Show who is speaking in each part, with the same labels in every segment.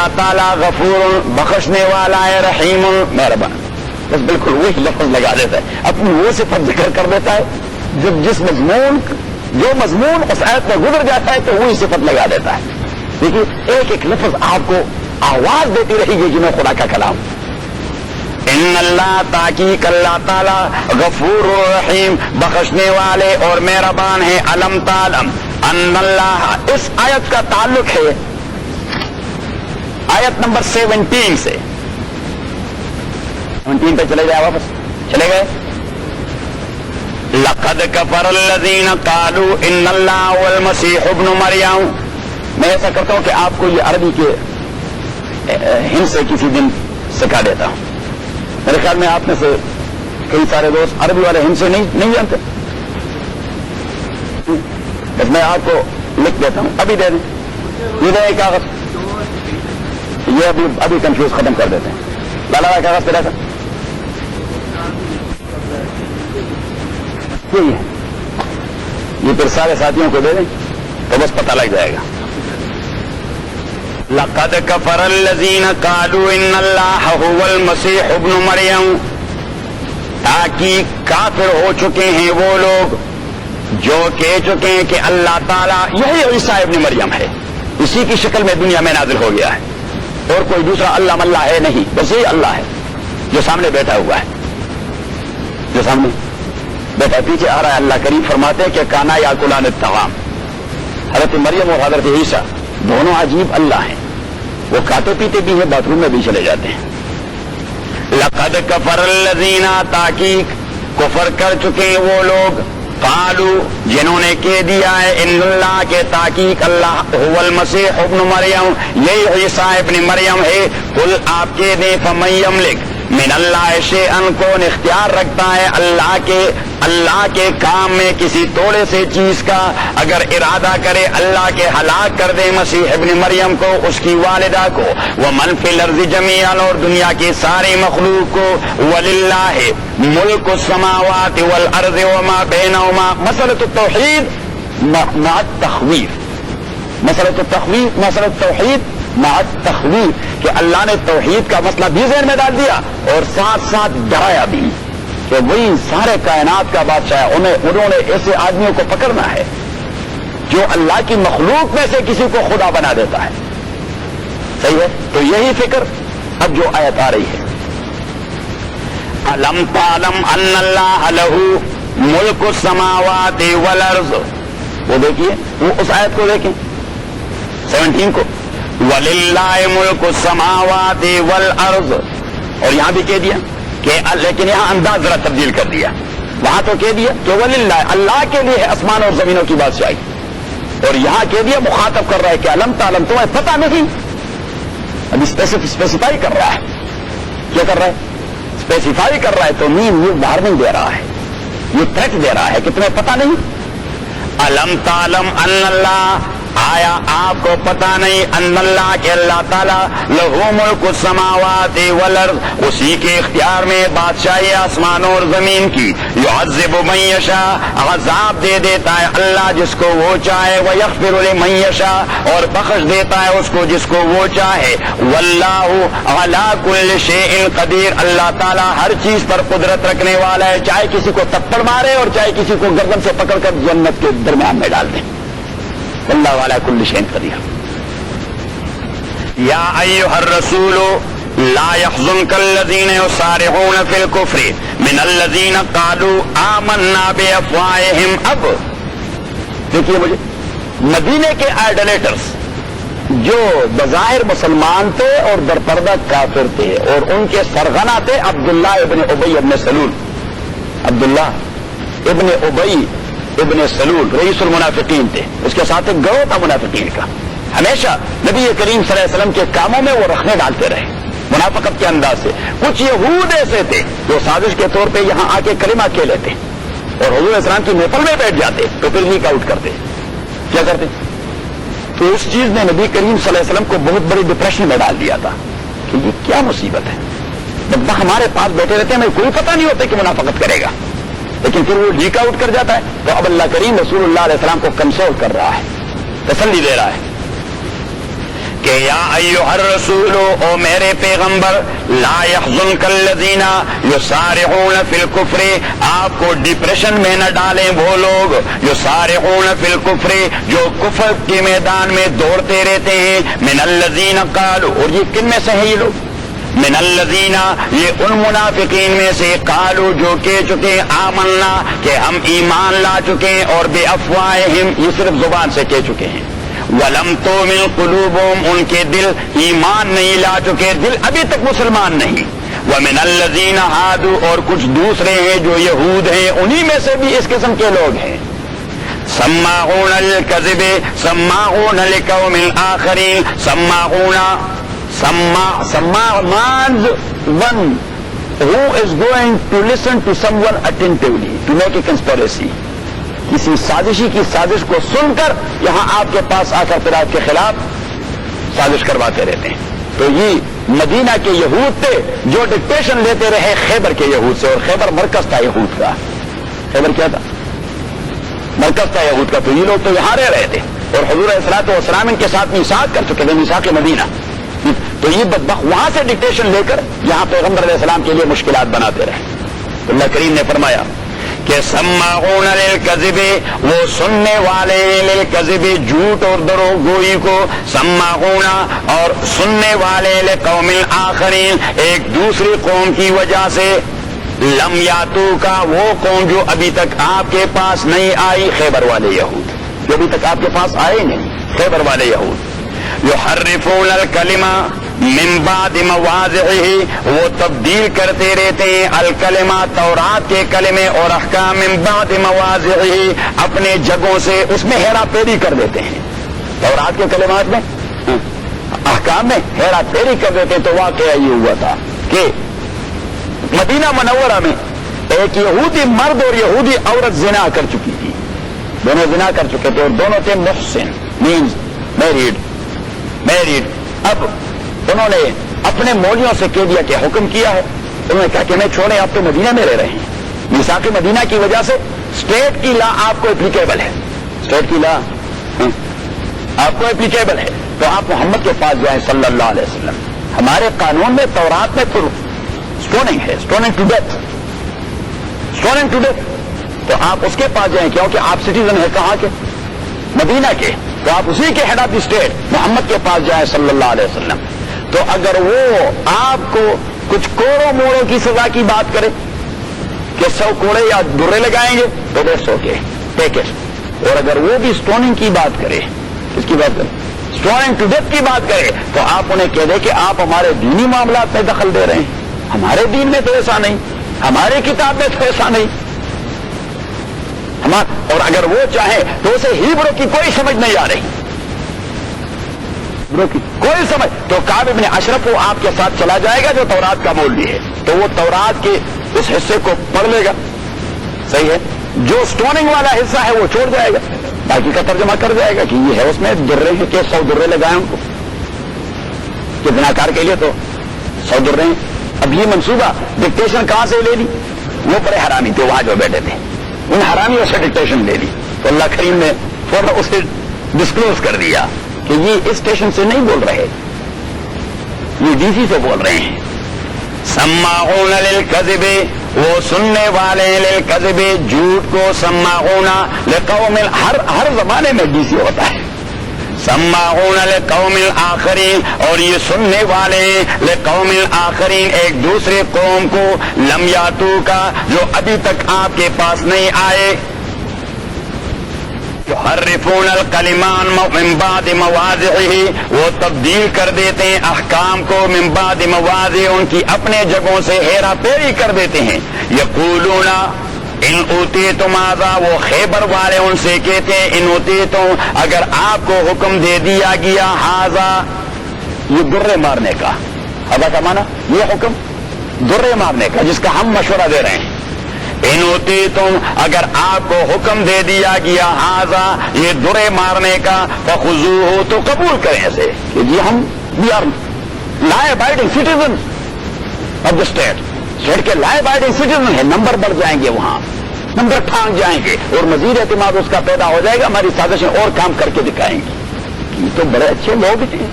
Speaker 1: اللہ تعالیٰ غفور بخشنے والا ہے، رحیم مہربان. بس بالکل وہی لفظ لگا دیتا ہے، اپنی وہ صفت ذکر کر دیتا ہے جب جو مضمون اس آیت میں گزر جاتا ہے تو وہی صفت لگا دیتا ہے. دیکھیے ایک ایک لفظ آپ کو آواز دیتی رہے گی جنہیں خدا کا کلام. ان اللہ تحقیق اللہ تعالیٰ غفور رحیم بخشنے والے اور مہربان ہے. علم تعلم ان اللہ، اس آیت کا تعلق ہے آیت نمبر 17 سے. 17 پہ چلے جائے، واپس چلے گئے. لقد کفر الذین قالوا ان اللہ والمسیح ابن مریم. میں ایسا کرتا ہوں کہ آپ کو یہ عربی کے ہند سے کسی دن سکھا دیتا ہوں. میرے خیال میں آپ میں سے کئی سارے دوست عربی والے ہند سے نہیں جانتے. بس میں آپ کو لکھ دیتا ہوں، ابھی دے دیں، یہ دیں کاغذ، یہ ابھی کنفیوز ختم کر دیتے ہیں. لالا بھائی کاغذ پہ رہتا یہی ہے، یہ پھر سارے ساتھیوں کو دے دیں تو بس پتہ لگ جائے گا. لقد کفر الذین قالوا ان اللہ هو المسیح ابن مریم. تاکہ کافر ہو چکے ہیں وہ لوگ جو کہہ چکے ہیں کہ اللہ تعالیٰ یہی عیسیٰ ابن مریم ہے، اسی کی شکل میں دنیا میں نازل ہو گیا ہے، اور کوئی دوسرا اللہ ملہ ہے نہیں، بس یہی اللہ ہے جو سامنے بیٹھا ہوا ہے، جو سامنے بیٹھا. پیچھے آ رہا ہے اللہ کریم فرماتے ہیں کہ کانا یاکلان الطعام. حضرت مریم اور حضرت عیسیٰ دونوں عجیب اللہ ہیں، وہ کھاتے پیتے بھی ہیں، باتھ روم میں بھی چلے جاتے ہیں. لقد کفر الذین، تحقیق کفر کر چکے ہیں وہ لوگ، قالوا جنہوں نے کہہ دیا ہے ان اللہ کے تحقیق اللہ هو المسیح ابن مریم، یہی عیسیٰ ابن مریم ہے. قل آپ کہہ دیں فمن یملک من اللہ شیئا، کون اختیار رکھتا ہے اللہ کے کام میں کسی توڑے سے چیز کا، اگر ارادہ کرے اللہ کے ہلاک کر دے مسیح ابن مریم کو، اس کی والدہ کو، ومن فی الارض جمیعا، اور دنیا کی ساری مخلوق کو. وللہ ملک السماوات والارض وما بینہما. مسئلۃ التوحید مع التخویف، مسئلۃ التوحید مع التخویف، کہ اللہ نے توحید کا مسئلہ بھی ذہن میں ڈال دیا اور ساتھ ساتھ ڈرایا بھی کہ وہی سارے کائنات کا بادشاہ ہے. انہوں نے ایسے آدمیوں کو پکڑنا ہے جو اللہ کی مخلوق میں سے کسی کو خدا بنا دیتا ہے. صحیح ہے؟ تو یہی فکر اب جو آیت آ رہی ہے، علم تعلم ان اللہ لہ ملک السماوات والارض. وہ دیکھیے، وہ اس آیت کو دیکھیں 17 کو، وللہ ملک السماوات والارض. اور یہاں بھی کہہ دیا کہ لیکن یہاں انداز ذرا تبدیل کر دیا. وہاں تو کہہ دیا کہ وللہ اللہ کے لیے ہے آسمان اور زمینوں کی بادشاہی، اور یہاں کہہ دیا مخاطب کر رہا ہے کہ علم تعلم، تمہیں پتہ نہیں. ابھی اسپیسیفائی کر رہا ہے. کیا کر رہا ہے؟ اسپیسیفائی کر رہا ہے. تو مین یہ وارننگ دے رہا ہے، یہ تھریٹ دے رہا ہے کہ تمہیں پتہ نہیں. علم تعلم ان اللہ، آیا آپ کو پتہ نہیں ان اللہ کے اللہ تعالیٰ لہو ملک السماوات والارض، اسی کے اختیار میں بادشاہی آسمانوں اور زمین کی. یعذب من یشاء، عذاب دے دیتا ہے اللہ جس کو وہ چاہے. ویغفر لمن یشاء، اور بخش دیتا ہے اس کو جس کو وہ چاہے. واللہ علی کل شیء قدیر، اللہ تعالیٰ ہر چیز پر قدرت رکھنے والا ہے، چاہے کسی کو تپڑ مارے اور چاہے کسی کو گردن سے پکڑ کر جنت کے درمیان میں ڈال دیں. اللہ علی کل شیء قدیر. یا ایھا الرسول لا يحزنك الذين يسارعون في الكفر من الذين قالوا آمنا بأفواههم. اب دیکھیے، مجھے مدینے کے آئیڈولیٹرز جو بظاہر مسلمان تھے اور درپردہ کافر تھے، اور ان کے سرغنہ تھے عبداللہ ابن ابی ابن سلول. عبداللہ ابن ابی ابن سلول رئیس المنافقین تھے، اس کے ساتھ ایک گروہ تھا منافقین کا. ہمیشہ نبی کریم صلی اللہ علیہ وسلم کے کاموں میں وہ رکھنے ڈالتے رہے منافقت کے انداز سے. کچھ یہود ایسے تھے جو سازش کے طور پہ یہاں آ کے کلمہ کہہ لیتے اور حضور اسلام کی محفل میں بیٹھ جاتے تو پھر لیک آؤٹ کرتے. کیا کرتے؟ تو اس چیز نے نبی کریم صلی اللہ علیہ وسلم کو بہت بڑی ڈپریشن میں ڈال دیا تھا کہ یہ کیا مصیبت ہے، جب ہمارے پاس بیٹھے رہتے ہیں ہمیں کوئی پتہ نہیں ہوتا کہ منافقت کرے گا، لیکن پھر وہ لیک آؤٹ کر جاتا ہے. تو اب اللہ کریم رسول اللہ علیہ السلام کو کنسول کر رہا ہے، تسلی دے رہا ہے. کہ یا ایھا الرسول، او میرے پیغمبر، لا یحزنک الذین یسارعون فی الکفر، آپ کو ڈپریشن میں نہ ڈالیں وہ لوگ یسارعون فی الکفر جو کفر کے میدان میں دوڑتے رہتے ہیں، من الذین قالوا، اور یہ کن میں سے ہیں یہ لوگ؟ من الذین، یہ ان منافقین میں سے، قالوا جو کہہ چکے آمنا کہ ہم ایمان لا چکے ہیں، اور بے افواہہم، یہ صرف زبان سے کہہ چکے ہیں، ولم تؤمن قلوبہم، ان کے دل ایمان نہیں لا چکے، دل ابھی تک مسلمان نہیں، ومن الذین ہادوا، اور کچھ دوسرے ہیں جو یہود ہیں، انہی میں سے بھی اس قسم کے لوگ ہیں، سماعون للکذب سماعون لقوم آخرین، سماعون Samma means one who is going to listen to someone attentively to make a conspiracy. کسی سازشی کی سازش کو سن کر یہاں آپ کے پاس آ کر پھر آپ کے خلاف سازش کرواتے رہتے ہیں. تو یہ مدینہ کے یہود تھے جو ڈکٹیشن لیتے رہے خیبر کے یہود سے، اور خیبر مرکز تھا یہود کا. خیبر کیا تھا؟ مرکز تھا یہود کا. تو یہ لوگ تو یہاں رہ رہے تھے، اور حضور علیہ الصلوۃ والسلام ان کے ساتھ میثاق کر چکے تھے، میثاق مدینہ. تو یہ بدبخت وہاں سے ڈکٹیشن لے کر یہاں پیغمبر علیہ السلام کے لیے مشکلات بناتے رہے. تو اللہ کریم نے فرمایا کہ سماعون للکذب، وہ سننے والے ہیں للکذب، جھوٹ اور دروغ گوئی کو، سماعون، اور سننے والے لقوم آخرین، ایک دوسری قوم کی وجہ سے، لم یاتو کا، وہ قوم جو ابھی تک آپ کے پاس نہیں آئی، خیبر والے یہود جو ابھی تک آپ کے پاس آئے نہیں، خیبر والے یہود. یحرفون الکلمہ من بعد مواضعہ، وہ تبدیل کرتے رہتے ہیں الکلمہ، تورات کے کلمے اور احکام، من بعد مواضعہ، اپنے جگہوں سے اس میں ہیرا پھیری کر دیتے ہیں. تورات کے کلمات میں، احکام میں ہیرا پھیری کر دیتے ہیں. تو واقعہ یہ ہوا تھا کہ مدینہ منورہ میں ایک یہودی مرد اور یہودی عورت زنا کر چکی تھی. دونوں زنا کر چکے تھے، اور دونوں تھے محسن، مینز میریڈ. اب انہوں نے اپنے مولیوں سے کہہ دیا کہ حکم کیا ہے. انہوں نے کہا کہ میں چھوڑیں، آپ تو مدینہ میں رہ رہے ہیں، میثاق مدینہ کی وجہ سے اسٹیٹ کی لا آپ کو اپلیکیبل ہے، اسٹیٹ کی لا آپ کو اپلیکیبل ہے. تو آپ محمد کے پاس جائیں صلی اللہ علیہ وسلم. ہمارے قانون میں تورات میں تو اسٹوننگ ہے، stoning to death, stoning to death. تو آپ اس کے پاس جائیں، کیونکہ آپ سٹیزن ہیں کہاں کے؟ مدینہ کے. تو آپ اسی کے ہیڈ آف دی اسٹیٹ محمد کے پاس جائیں صلی اللہ علیہ وسلم. تو اگر وہ آپ کو کچھ کوڑوں موڑوں کی سزا کی بات کرے کہ 100 کوڑے یا درے لگائیں گے تو دیٹس اوکے، ٹیک اٹ. اور اگر وہ بھی اسٹوننگ کی بات کرے، کس کی بات کرے؟ اسٹوننگ ٹو ڈیتھ کی بات کرے، تو آپ انہیں کہہ دیں کہ آپ ہمارے دینی معاملات میں دخل دے رہے ہیں. ہمارے دین میں تو ایسا نہیں، ہماری کتاب میں تو ایسا نہیں. اور اگر وہ چاہے تو اسے ہیبرو کی کوئی سمجھ نہیں آ رہی، ہیبرو کی کوئی سمجھ، تو کعب ابن اشرف وہ آپ کے ساتھ چلا جائے گا جو تورات کا مولوی ہے، تو وہ تورات کے اس حصے کو پڑھ لے گا، صحیح ہے. جو اسٹوننگ والا حصہ ہے وہ چھوڑ جائے گا، باقی کا ترجمہ کر جائے گا کہ یہ ہے اس میں درے ہیں کہ 100 درے لگائیں ان کو، کہ زناکار کے لیے تو 100 درے ہیں. اب یہ منصوبہ ڈکٹیشن کہاں سے لے لی؟ وہ بڑے حرامی تھے وہاں جو بیٹھے تھے، ان حرامیوں سے ڈکٹیشن لے لی. تو اللہ کریم نے فوراً اسے ڈسکلوز کر دیا کہ یہ اس اسٹیشن سے نہیں بول رہے، یہ ڈی سی سے بول رہے ہیں. سماعون للکذب، وہ سننے والے للکذب، جھوٹ کو، سماعون لقوم، ہر زمانے میں ڈی سی ہوتا ہے. سماعون لقوم آخرین، اور یہ سننے والے لقوم آخرین، ایک دوسرے قوم کو، لم یاتو کا، جو ابھی تک آپ کے پاس نہیں آئے. یحرفون الکلمان من بعد مواضعہ، وہ تبدیل کر دیتے ہیں احکام کو، من بعد مواضع، ان کی اپنے جگہوں سے ہیرا پھیری کر دیتے ہیں. یقولون ان اوتیتم ھذا، وہ خیبر والے ان سے کہتے ہیں ان اوتیتم، اگر آپ کو حکم دے دیا گیا، ھذا یہ درے مارنے کا، ھذا کا معنی یہ حکم درے مارنے کا جس کا ہم مشورہ دے رہے ہیں. ان اوتیتم، اگر آپ کو حکم دے دیا گیا، ھذا یہ درے مارنے کا، فخذوہ، تو قبول کریں اسے کہ جی ہم we are law abiding citizen of the state, state کے لا ابائڈنگ سٹیزن ہے. نمبر بڑھ جائیں گے، وہاں نمبر ٹھانک جائیں گے، اور مزید اعتماد اس کا پیدا ہو جائے گا، ہماری سازشیں اور کام کر کے دکھائیں گے. یہ تو بڑے اچھے لوگ تھے،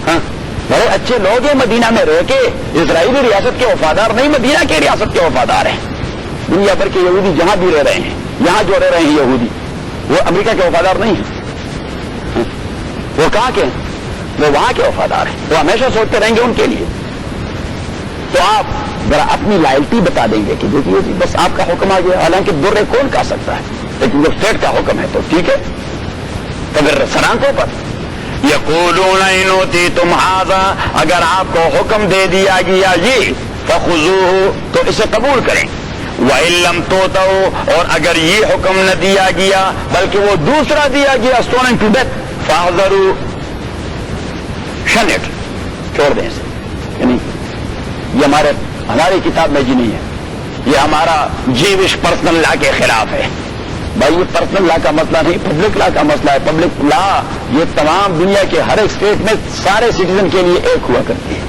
Speaker 1: ہاں بڑے اچھے لوگ ہیں مدینہ میں رہ کے، اسرائیلی ریاست کے وفادار نہیں، مدینہ کے ریاست کے وفادار ہیں. دنیا بھر کے یہودی جہاں بھی رہ رہے ہیں، یہاں جو رہ رہے ہیں یہودی، وہ امریکہ کے وفادار نہیں ہیں. وہ کہاں کے ہیں؟ وہ وہاں کے وفادار ہیں. وہ ہمیشہ سوچتے رہیں گے ان کے لیے. تو آپ ذرا اپنی لائلٹی بتا دیں گے کہ دیکھیے جی بس آپ کا حکم آ گیا، حالانکہ درے کون کہہ سکتا ہے، لیکن جب اسٹیٹ کا حکم ہے تو ٹھیک ہے. تو پھر سرانکوں پر یقولون ان اوتیتم ھذا، اگر آپ کو حکم دے دیا گیا یہ فخذوہ تو اسے قبول کریں. وَإِن لَّمْ تُؤْتَوْا، اور اگر یہ حکم نہ دیا گیا بلکہ وہ دوسرا دیا گیا stoning to death، فاحذروا، shun it، چھوڑ دیں اسے. یعنی یہ ہماری کتاب میں جی نہیں ہے، یہ ہمارا جیوش پرسنل لا کے خلاف ہے. بھائی یہ پرسنل لا کا مسئلہ نہیں، پبلک لا کا مسئلہ ہے. پبلک لا یہ تمام دنیا کے ہر ایک اسٹیٹ میں سارے سٹیزن کے لیے ایک ہوا کرتی ہے،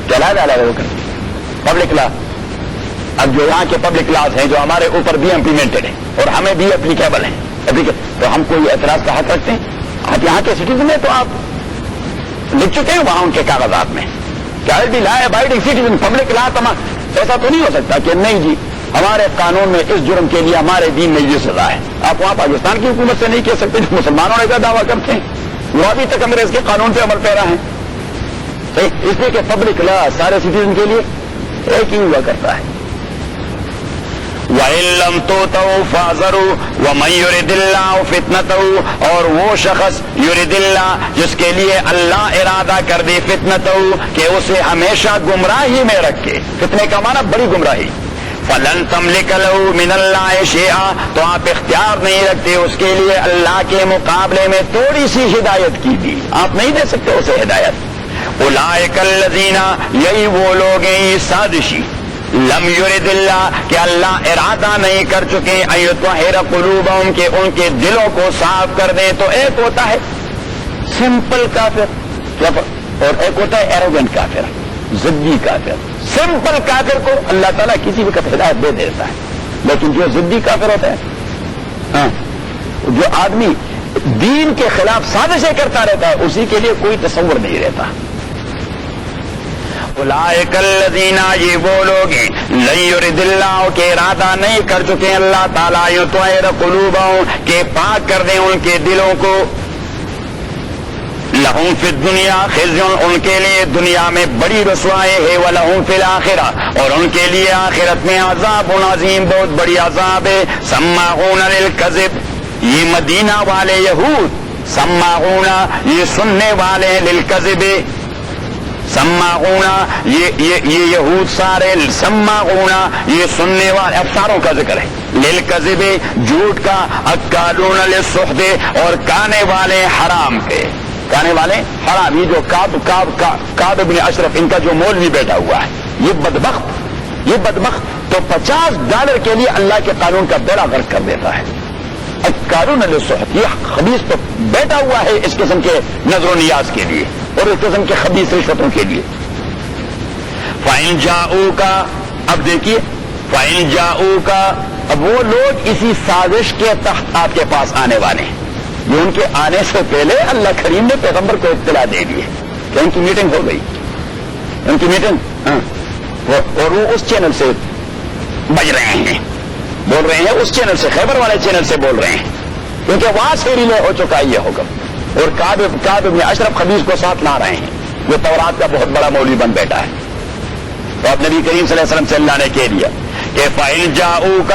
Speaker 1: چلا ڈالا ہوا کرتی ہے پبلک لا. اب جو یہاں کے پبلک لاز ہیں جو ہمارے اوپر بھی امپلیمنٹڈ ہیں اور ہمیں بھی اپلیکیبل ہیں، تو ہم کوئی اعتراض کا حق رکھتے ہیں؟ آپ یہاں کے سٹیزن ہیں تو آپ لکھ چکے ہیں وہاں ان کے کاغذات میں کہ I be law abiding citizen, public law تمام. ایسا تو نہیں ہو سکتا کہ نہیں جی ہمارے قانون میں اس جرم کے لیے ہمارے دین میں یہ سزا ہے. آپ وہاں پاکستان کی حکومت سے نہیں کہہ سکتے جو مسلمانوں نے کا دعویٰ کرتے ہیں، وہ ابھی تک انگریز کے قانون پہ عمل پیرا ہیں. اس لیے کہ پبلک لا سارے سٹیزن کے لیے ایک ہی ہوا کرتا ہے. وَإِن لَّمْ تُؤْتَوْا فَاحْذَرُوا وَمَن يُرِدِ اللَّهُ فِتْنَتَهُ، اور وہ شخص یرید اللہ جس کے لیے اللہ ارادہ کر دے فتنتہ کہ اسے ہمیشہ گمراہی میں رکھے. فتنے کا معنی بڑی گمراہی. فَلَن تَمْلِكَ لَهُ مِنَ اللَّهِ شَيْئًا، تو آپ اختیار نہیں رکھتے اس کے لیے اللہ کے مقابلے میں تھوڑی سی ہدایت کی بھی، آپ نہیں دے سکتے اسے ہدایت. اولئک الذین، یہی وہ لوگ ہیں یہ سازشی، لم یرد اللہ کہ اللہ ارادہ نہیں کر چکے ان یطہر قلوبہم کہ ان کے دلوں کو صاف کر دیں. تو ایک ہوتا ہے سمپل کافر اور ایک ہوتا ہے ایروگنٹ کافر، ضدی کافر. سمپل کافر کو اللہ تعالیٰ کسی وقت ہدایت دے دیتا ہے، لیکن جو ضدی کافر ہوتا ہے، ہاں جو آدمی دین کے خلاف سازشیں کرتا رہتا ہے، اسی کے لیے کوئی تصور نہیں رہتا. اولئک الذین، یہ وہ لوگ ہیں لن یرد اللہ کے ارادہ نہیں کر چکے اللہ تعالیٰ یطہر قلوبہم کہ پاک کر دیں ان کے دلوں کو. لہم فی الدنیا خزی، ان کے لیے دنیا میں بڑی رسوائی ہے. ولہم فی الآخرہ، اور ان کے لیے آخرت میں عذاب عظیم، بہت بڑی عذاب ہے. سماعون للکذب، یہ مدینہ والے یہود، سماعون یہ سننے والے ہیں، للکذب سماعون یہ یہود سارے، سماعون یہ سننے والے، افساروں کا ذکر ہے. للکذب جھوٹ کا، اکالون للسحت اور کانے والے حرام کے، کانے والے حرام. یہ جو کعب بن اشرف ان کا جو مولوی بیٹھا ہوا ہے یہ بدبخت تو $50 کے لیے اللہ کے قانون کا بیڑا غرق کر دیتا ہے. اکالون للسحت، یہ خبیث تو بیٹھا ہوا ہے اس قسم کے نظر و نیاز کے لیے اور اس قسم کے خبیث رشوتوں کے لیے. فَإِن جَاءُوكَ، اب دیکھیے فَإِن جَاءُوكَ، اب وہ لوگ اسی سازش کے تحت آپ کے پاس آنے والے ہیں جو ان کے آنے سے پہلے اللہ کریم نے پیغمبر کو اطلاع دے دی ہے کہ ان کی میٹنگ ہو گئی، ان کی میٹنگ، اور وہ اس چینل سے بج رہے ہیں، بول رہے ہیں اس چینل سے، خیبر والے چینل سے بول رہے ہیں، کیونکہ وہاں سے ریلے ہو چکا ہے یہ حکم. اور کعب بن اشرف خبیث کو ساتھ لا رہے ہیں جو تورات کا بہت بڑا مولوی بن بیٹھا ہے. تو اب نبی کریم صلی اللہ علیہ وسلم سے اللہ نے کہہ دیا کہ فَإِن جَاءُوكَ،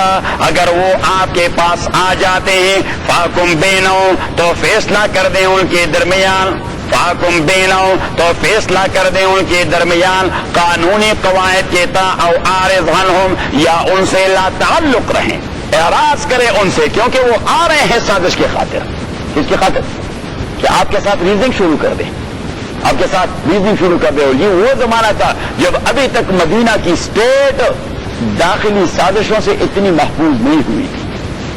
Speaker 1: اگر وہ آپ کے پاس آ جاتے ہیں، فَحْكُم بَيْنَهُمْ تو فیصلہ کر دیں ان کے درمیان، فَحْكُم بَيْنَهُمْ تو فیصلہ کر دیں ان کے درمیان، قانونی قواعد کے تحت، او اعرض عنہم یا ان سے لا تعلق رہیں، اعراض کریں ان سے، کیونکہ وہ آ رہے ہیں سازش کی خاطر. کس کی خاطر؟ کہ آپ کے ساتھ ریزنگ شروع کر دیں، آپ کے ساتھ ریزنگ شروع کر دے. اور یہ وہ زمانہ تھا جب ابھی تک مدینہ کی اسٹیٹ داخلی سازشوں سے اتنی محفوظ نہیں ہوئی تھی،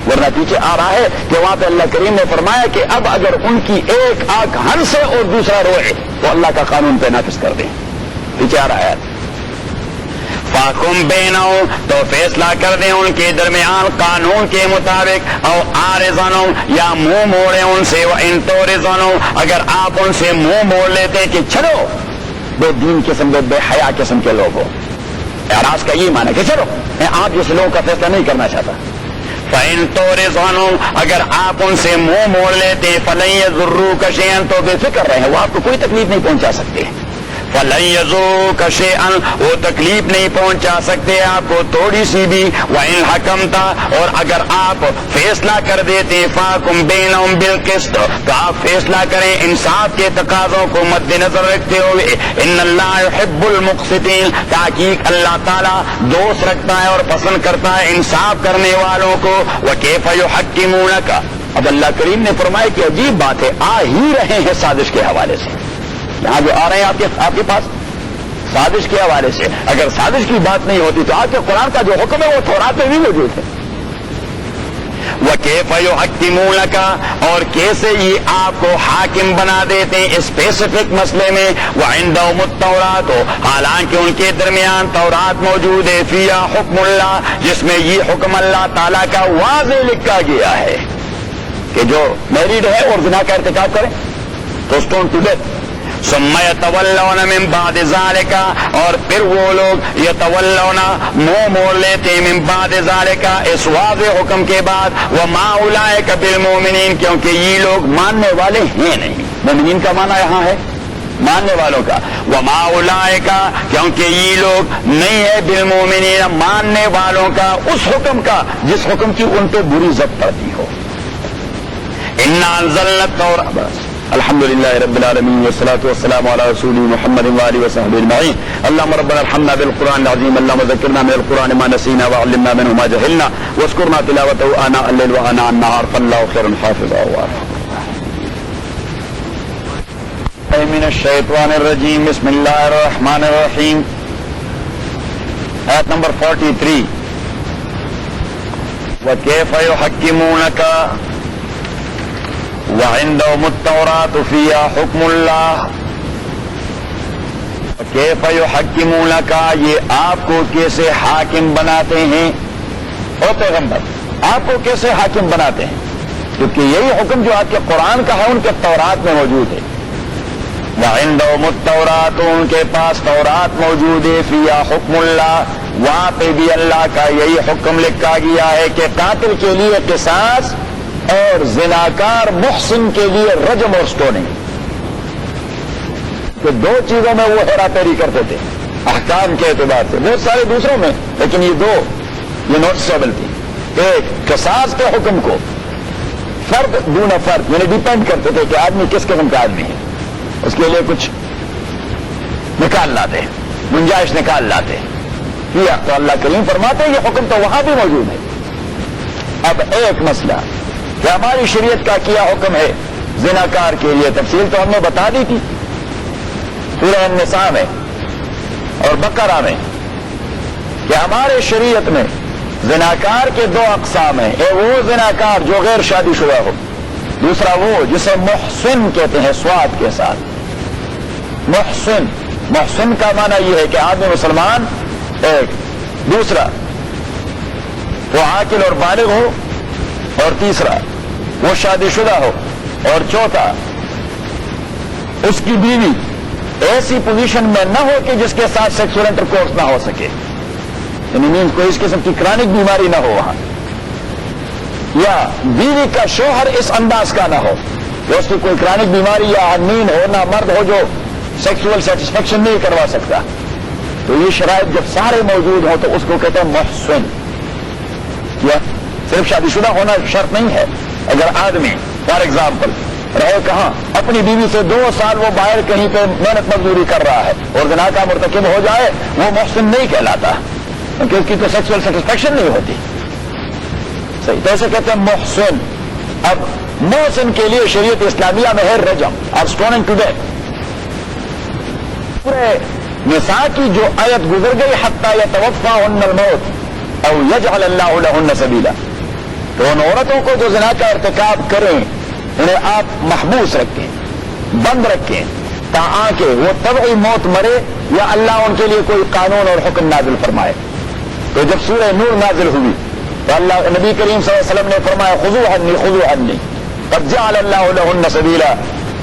Speaker 1: ورنہ پیچھے آ رہا ہے کہ وہاں پہ اللہ کریم نے فرمایا کہ اب اگر ان کی ایک آنکھ ہنسے اور دوسرا روئے تو اللہ کا قانون پہ نافذ کر دیں. پیچھے آ رہا ہے فاحکم بینہم تو فیصلہ کر دیں ان کے درمیان قانون کے مطابق، او عارضنہم یا منہ موڑے ان سے، وان تعرضنہم اگر آپ ان سے منہ موڑ لیتے کہ چلو بے دین قسم بے حیا قسم کے لوگ ہو، اعراض کا یہ معنی کہ چلو میں آپ جیسے لوگوں کا فیصلہ نہیں کرنا چاہتا. فَإِن تُعْرِضْ اگر آپ ان سے منہ موڑ لیتے فَلَن يَضُرُّوكَ شَيْئًا تو بے فکر رہے وہ آپ کو کوئی تکلیف نہیں پہنچا سکتے. فَلَن يَضُرُّوكَ شَيْئًا وہ تکلیف نہیں پہنچا سکتے آپ کو تھوڑی سی بھی. وَإِن حَكَمْتَ اور اگر آپ فیصلہ کر دیتے فَاحْكُم بَيْنَهُم بِالْقِسْطِ تو آپ فیصلہ کریں انصاف کے تقاضوں کو مد نظر رکھتے ہوئے. إِنَّ اللَّهَ يُحِبُّ الْمُقْسِطِينَ تحقیق اللہ تعالیٰ دوست رکھتا ہے اور پسند کرتا ہے انصاف کرنے والوں کو. وَكَيْفَ يُحَكِّمُونَكَ اب اللہ کریم نے فرمایا کہ عجیب بات ہے آ ہی رہے ہیں سازش کے حوالے سے، یہاں جو آ رہے ہیں آپ کے پاس سازش کے حوالے سے. اگر سازش کی بات نہیں ہوتی تو آپ کے قرآن کا جو حکم ہے وہ تورات میں بھی موجود ہے. وَكَيْفَ يُحَكِّمُونَكَ اور کیسے یہ آپ کو حاکم بنا دیتے ہیں اسپیسیفک مسئلے میں. وَعِندَهُمُ التَّوْرَاتُ حالانکہ ان کے درمیان تورات موجود ہے. فِيهَا حُکْمُ اللَّهِ جس میں یہ حکم اللہ تعالیٰ کا واضح لکھا گیا ہے کہ جو میریڈ ہے اور زنا کا ارتکاب کرے تو اسٹون ٹو ڈیتھ. ثم يتولون من بعد ذلك اور پھر وہ لوگ یتولون منہ موڑ لیتے من بعد ذلك اس واضح حکم کے بعد. وما اولئک بالمؤمنین کیونکہ یہ لوگ ماننے والے ہیں نہیں. مومنین کا معنی یہاں ہے ماننے والوں کا. وما اولئک کیونکہ یہ لوگ نہیں ہے بالمؤمنین ماننے والوں کا اس حکم کا جس حکم کی ان پہ بری ضد پڑتی ہو. انا انزلنا التوراۃ الحمد لله رب العالمين والصلاة والسلام على رسوله محمد وآله وصحبه أجمعين. اللهم ربنا ارحمنا بالقرآن العظيم اللهم ذكرنا من القرآن ما نسينا وعلمنا منه ما جهلنا واذكرنا تلاوته آناء الليل وآناء النهار فالله خير حافظا من الشيطان الرجيم. بسم الله الرحمن الرحيم. آیت نمبر 43. وكيف يحكمونك وعندهم التوراة فيها حكم الله. كيف يحكمونك یہ آپ کو کیسے حاکم بناتے ہیں او پیغمبر آپ کو کیسے حاکم بناتے ہیں کیونکہ یہی حکم جو آپ کے قرآن کا ہے ان کے تورات میں موجود ہے. وعندهم التوراة ان کے پاس تورات موجود ہے. فيها حكم الله وہاں پہ بھی اللہ کا یہی حکم لکھا گیا ہے کہ قاتل کے لیے قصاص اور زناکار محسن کے لیے رجم اور سٹوننگ. کہ دو چیزوں میں وہ ہیرا پھیری کرتے تھے احکام کے اعتبار سے بہت سارے دوسروں میں لیکن یہ دو یہ نوٹسیبل تھی. ایک قصاص کے حکم کو فرد دون فرد یعنی ڈیپینڈ کرتے تھے کہ آدمی کس قسم کا آدمی ہے اس کے لیے کچھ نکال لاتے گنجائش نکال لاتے. یہ تو اللہ کریم فرماتے ہیں یہ حکم تو وہاں بھی موجود ہے. اب ایک مسئلہ کہ ہماری شریعت کا کیا حکم ہے زناکار کے لیے تفصیل تو ہم نے بتا دی تھی سورہ النساء میں اور بقرہ میں کہ ہمارے شریعت میں زناکار کے دو اقسام ہیں. ایک وہ زناکار جو غیر شادی شدہ ہو دوسرا وہ جسے محسن کہتے ہیں سواد کے ساتھ. محسن کا معنی یہ ہے کہ آدمی مسلمان ایک دوسرا وہ عاقل اور بالغ ہو اور تیسرا وہ شادی شدہ ہو اور چوتھا اس کی بیوی ایسی پوزیشن میں نہ ہو کہ جس کے ساتھ سیکسول انٹرکورس نہ ہو سکے یعنی مینز کوئی اس قسم کی کرانک بیماری نہ ہو وہاں یا بیوی کا شوہر اس انداز کا نہ ہو کہ اس کی کوئی کرانک بیماری یا عنین ہو نہ مرد ہو جو سیکسول سیٹسفیکشن نہیں کروا سکتا. تو یہ شرائط جب سارے موجود ہوں تو اس کو کہتے ہیں محسن. یا صرف شادی شدہ ہونا شرط نہیں ہے. اگر آدمی فار ایگزامپل رہے کہاں اپنی بیوی سے 2 سال وہ باہر کہیں پہ محنت مزدوری کر رہا ہے اور زنا کا مرتکب ہو جائے وہ محسن نہیں کہلاتا کیونکہ اس کی تو سیکسول سیٹسفیکشن نہیں ہوتی. صحیح تو اسے کہتے ہیں محسن. اب محسن کے لیے شریعت اسلامیہ میں ہے رجم اور سٹوننگ ٹو ڈیتھ. پورے نساء کی جو آیت گزر گئی حتی یتوفاہن الموت او یجعل اللہ لہن سبیلا تو ان عورتوں کو جو زنا کا ارتکاب کریں انہیں آپ محبوس رکھیں بند رکھیں
Speaker 2: تاکہ وہ طبعی موت مرے یا اللہ ان کے لیے کوئی قانون اور حکم نازل فرمائے. تو جب سورہ نور نازل ہوئی تو اللہ نبی کریم صلی اللہ علیہ وسلم نے فرمایا خذوا عنی قد جعل اللہ لہن سبیلا،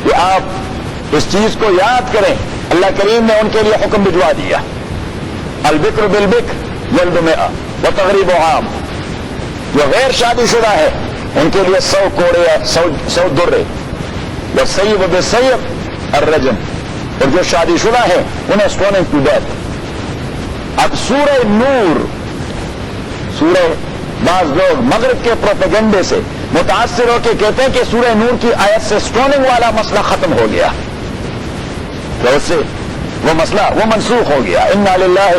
Speaker 2: کہ آپ اس چیز کو یاد کریں، اللہ کریم نے ان کے لیے حکم بھجوا دیا. البکر بالبکر جلد مئہ وتغریب عام، جو غیر شادی شدہ ہے ان کے لیے 100 کوڑے یا 100 درے، والسیب بالسیب الرجم، اور جو شادی شدہ ہے انہیں سٹوننگ ٹو ڈیتھ. اب سورہ نور، سورہ بعض لوگ مغرب کے پروپیگنڈے سے متاثر ہو کے کہتے ہیں کہ سورہ نور کی آیت سے سٹوننگ والا مسئلہ ختم ہو گیا، تو اس سے وہ مسئلہ وہ منسوخ ہو گیا. انا للہ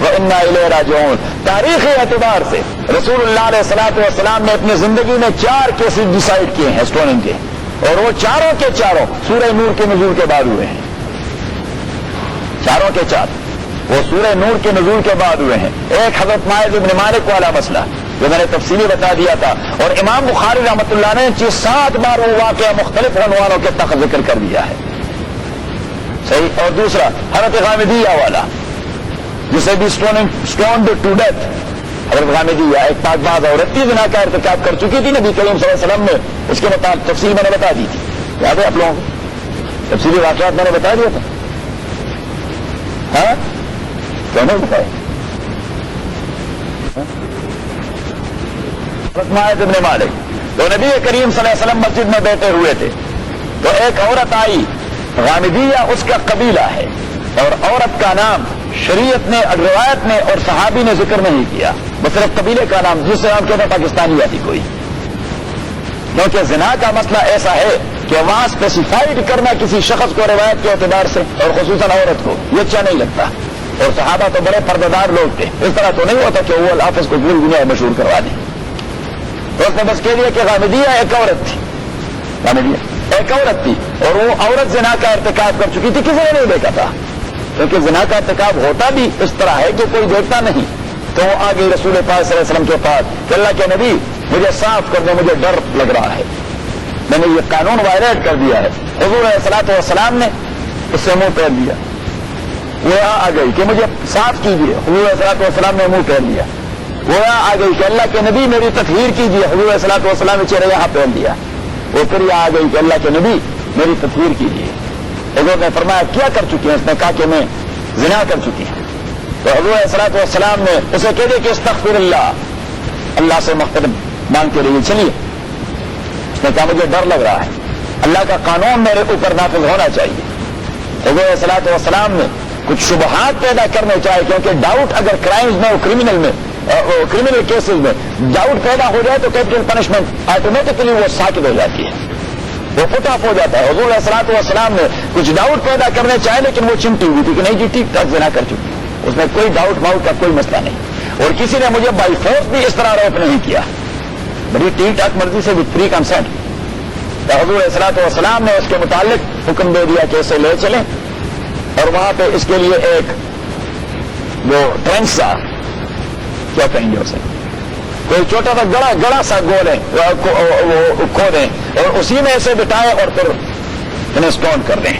Speaker 2: وانا الیہ راجعون. تاریخی اعتبار سے رسول اللہ علیہ الصلوۃ والسلام نے اپنی زندگی میں 4 کیسز ڈیسائیڈ کیے ہیں سٹوننگ کے، اور وہ چاروں کے چاروں سورہ نور کے نزول کے بعد ہوئے ہیں. چاروں کے چار وہ سورہ نور کے نزول کے بعد ہوئے ہیں. ایک حضرت ماعز بن مالک والا مسئلہ جو میں نے تفصیلی بتا دیا تھا، اور امام بخاری رحمۃ اللہ نے 7 بار وہ واقعہ مختلف عنوانوں کے تحت ذکر کر دیا ہے. صحیح. اور دوسرا حضرت غامدیہ والا جسے بھی سٹونڈ ٹو ڈیتھ. حضرت غامدیہ ایک پاک باز عورت تھی، زنا کا ارتکاب کر چکی تھی. نبی کریم صلی اللہ علیہ وسلم نے اس کے متعلق تفصیل میں نے بتا دی تھی، یاد ہے آپ لوگوں کو؟ تفصیلی واقعات میں نے بتا دیا تھا. ہاں کیوں نہیں بتائے؟ ماعز بن مالک، تو نبی کریم صلی اللہ علیہ وسلم مسجد میں بیٹھے ہوئے تھے، تو ایک عورت آئی. غامدیہ اس کا قبیلہ ہے، اور عورت کا نام شریعت نے، روایت نے اور صحابی نے ذکر نہیں کیا، بس صرف قبیلے کا نام، جس سے ہم کہتے ہیں پاکستانی آتی کوئی. کیونکہ زنا کا مسئلہ ایسا ہے کہ وہاں اسپیسیفائڈ کرنا کسی شخص کو روایت کے اعتبار سے اور خصوصاً عورت کو یہ اچھا نہیں لگتا. اور صحابہ تو بڑے پردہ لوگ تھے، اس طرح تو نہیں ہوتا کہ وہ الحافظ کو پوری دنیا میں مشہور کروا دی. تو اس نے بس کہہ دیا کہ غامدیہ ایک عورت تھی، غامدیہ ایک عورت تھی، اور وہ عورت زنا کا ارتکاب کر چکی تھی، کسی نے نہیں دیکھا تھا. کیونکہ زنا کا ارتکاب ہوتا بھی اس طرح ہے کہ کوئی دیکھتا نہیں. تو وہ آ گئی رسول پاک صلی اللہ علیہ وسلم کے پاس کہ اللہ کے نبی مجھے صاف کر دیں، مجھے ڈر لگ رہا ہے، میں نے یہ قانون وائلیٹ کر دیا ہے. حضور علیہ الصلوۃ والسلام نے اس سے منہ پھیر لیا. وہ یہاں آ گئی کہ مجھے صاف کیجیے، حضور علیہ الصلوۃ والسلام نے منہ پھیر لیا. وہ یہاں آ گئی کہ اللہ کے نبی میری تطہیر کیجیے، حضور علیہ الصلوۃ والسلام نے چہرے یہاں پھیر لیا. وہ پھر یہاں آ گئی کہ اللہ کے نبی میری تطہیر کیجیے. حضور نے فرمایا کیا کر چکی ہیں؟ اس نے کہا کہ میں زنا کر چکی ہیں. تو حضور علیہ الصلوۃ والسلام نے اسے کہہ دیا کہ استغفر اللہ، اللہ سے مغفرت مانگتے رہیے. چلیے. اس نے کہا مجھے ڈر لگ رہا ہے، اللہ کا قانون میرے اوپر نافذ ہونا چاہیے. حضور علیہ الصلوۃ والسلام نے کچھ شبہات پیدا کرنے چاہے، کیونکہ ڈاؤٹ اگر کرائمز میں کرمنل کیسز میں ڈاؤٹ پیدا ہو جائے تو کیپٹل پنشمنٹ آٹومیٹکلی وہ ساکت ہو جاتی ہے، وہ فٹ آف ہو جاتا ہے. حضور علیہ الصلوۃ والسلام نے کچھ ڈاؤٹ پیدا کرنے چاہے، لیکن وہ چمٹی ہوئی تھی کہ نہیں جی ٹھیک ٹھاک زنا کر چکی، اس میں کوئی ڈاؤٹ ماؤٹ کا کوئی مسئلہ نہیں. اور کسی نے مجھے بائی فورس بھی اس طرح روک نہیں کیا، بڑی ٹھیک ٹھاک مرضی سے وتھ فری کنسنٹ. تو حضور علیہ الصلوۃ والسلام نے اس کے متعلق حکم دے دیا کہ اسے لے چلیں، اور وہاں پہ اس کے لیے ایک وہ ٹرنسا، کیا کہیں گے اسے، کوئی چھوٹا سا گڑا سا گول ہے وہ کھودیں اور اسی میں اسے بٹھائیں اور پھر انہیں اسٹون کر دیں.